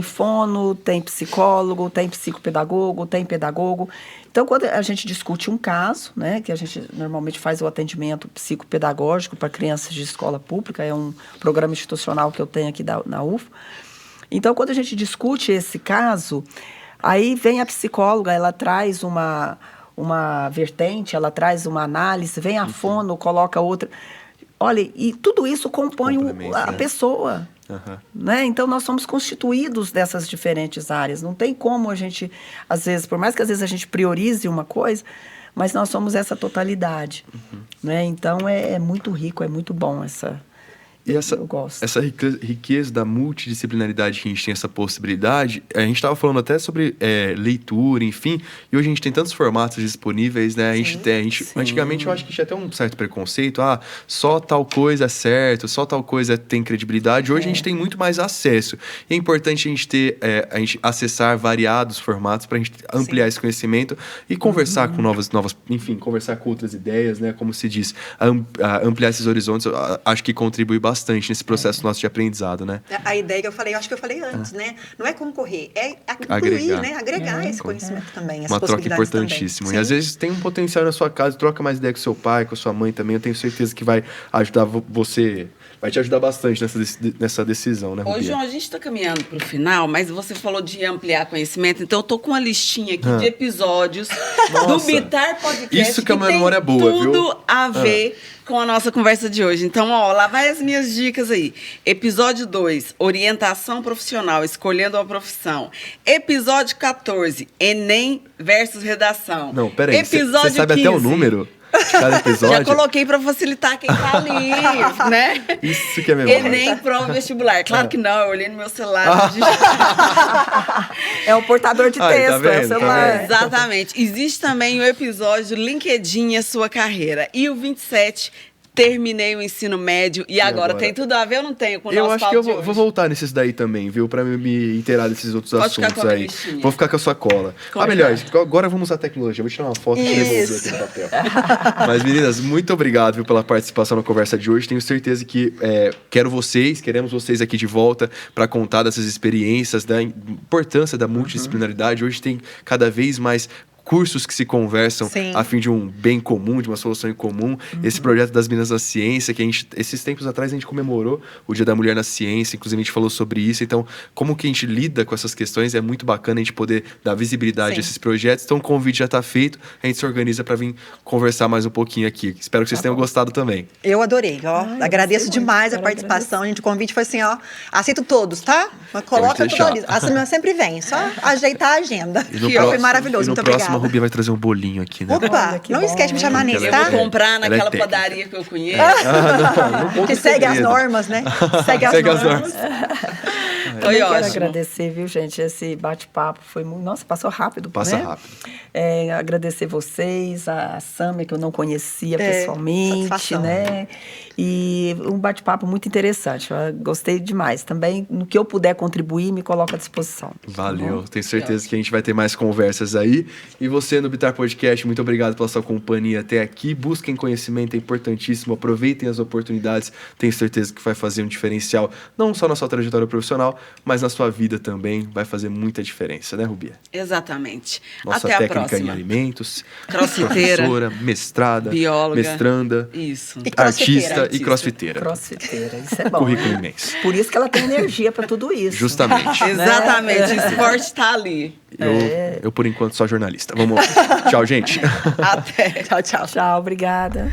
fono, tem psicólogo, tem psicopedagogo, tem pedagogo. Então, quando a gente discute um caso, né, que a gente normalmente faz o atendimento psicopedagógico para crianças de escola pública, é um programa institucional que eu tenho aqui na UFO. Então, quando a gente discute esse caso, aí vem a psicóloga, ela traz uma vertente, ela traz uma análise, vem a fono, coloca outra. Olha, e tudo isso compõe a pessoa. Né? Então, nós somos constituídos dessas diferentes áreas. Não tem como a gente, às vezes, por mais que às vezes a gente priorize uma coisa, mas nós somos essa totalidade. Né? Então, é muito rico, é muito bom E essa riqueza da multidisciplinaridade que a gente tem, essa possibilidade, a gente estava falando até sobre leitura, enfim, e hoje a gente tem tantos formatos disponíveis, né? Antigamente eu acho que tinha até um certo preconceito, só tal coisa é certo, só tal coisa tem credibilidade. Hoje a gente tem muito mais acesso. E é importante a gente a gente acessar variados formatos para a gente ampliar esse conhecimento e conversar com novas, enfim, conversar com outras ideias, né? Como se diz, ampliar esses horizontes, eu acho que contribui bastante nesse processo nosso de aprendizado, né? A ideia que eu falei, acho que eu falei antes, né? Não é concorrer, é incluir, né? Agregar esse conhecimento também, essas uma troca importantíssima. E às vezes tem um potencial na sua casa, troca mais ideia com seu pai, com sua mãe também, eu tenho certeza que vai ajudar você, vai te ajudar bastante nessa decisão, né, Rubia? Ô, João, a gente está caminhando para o final, mas você falou de ampliar conhecimento, então eu tô com uma listinha aqui de episódios do Bitar Podcast. Isso que a minha memória é boa, viu? Tudo a ver com a nossa conversa de hoje. Então, lá vai as minhas dicas aí. Episódio 2, orientação profissional, escolhendo uma profissão. Episódio 14, Enem versus redação. Não, peraí, você Episódio sabe 15, até o número de cada episódio? Já coloquei para facilitar quem tá ali, né? Isso que é memória. Enem, prova vestibular. Claro que não, eu olhei no meu celular. É o portador de texto, tá vendo, é o celular. Exatamente. Existe também o episódio LinkedIn e a sua carreira. E o 27, terminei o ensino médio. E agora? Tem tudo a ver ou não tem com o nosso Eu acho que eu vou voltar nesses daí também, viu? Pra me inteirar desses outros assuntos aí. Vou ficar com a sua cola. Melhor, agora vamos usar a tecnologia. Vou tirar uma foto e devolver aqui no papel. Mas, meninas, muito obrigado, viu, pela participação na conversa de hoje. Tenho certeza que queremos vocês aqui de volta para contar dessas experiências, da importância da multidisciplinaridade. Hoje tem cada vez mais cursos que se conversam Sim. a fim de um bem comum, de uma solução em comum. Esse projeto das Minas da Ciência, que esses tempos atrás a gente comemorou o Dia da Mulher na Ciência, inclusive a gente falou sobre isso. Então, como que a gente lida com essas questões, é muito bacana a gente poder dar visibilidade Sim. a esses projetos. Então, o convite já está feito, a gente se organiza para vir conversar mais um pouquinho aqui. Espero que vocês tenham gostado também. Eu adorei, ó. eu Agradeço gostei demais muito, a quero participação. Gente, o convite foi assim, ó. Aceito todos, tá? Mas coloca Pode tudo deixar. ali. A Samia sempre vem, só ajeitar a agenda. E no Foi próximo- maravilhoso, e no muito próximo obrigada. a Rubi vai trazer um bolinho aqui, né? Opa, Olha, que não bom, esquece de me chamar hein? nesse, Eu tá? vou comprar Ela é naquela técnica. padaria que eu conheço. Que segue as normas, né? Segue as Segue as normas. Foi Eu quero ótimo. agradecer, viu, gente? Esse bate-papo foi muito... Nossa, passou rápido, Passa né? rápido. Agradecer vocês, a Sâmia, que eu não conhecia É, pessoalmente, satisfação. né? E um bate-papo muito interessante. Eu gostei demais. Também, no que eu puder contribuir, me coloco à disposição. Valeu, tenho certeza que a gente vai ter mais conversas aí. E você no Bitar Podcast, muito obrigado pela sua companhia até aqui. Busquem conhecimento, é importantíssimo. Aproveitem as oportunidades. Tenho certeza que vai fazer um diferencial, não só na sua trajetória profissional, mas na sua vida também. Vai fazer muita diferença, né, Rubia? Exatamente. Nossa Até a técnica em próxima. alimentos, Crossfiteira. professora, mestrada, Bióloga. mestranda, Isso. E crossfiteira. artista e crossfiteira. Crossfiteira, isso é bom. Currículo né? imenso. Por isso que ela tem energia para tudo isso. Justamente. Exatamente. O esporte tá ali. Eu, por enquanto, sou jornalista. Vamos lá. Tchau, gente. Até. Tchau, tchau. Tchau, obrigada.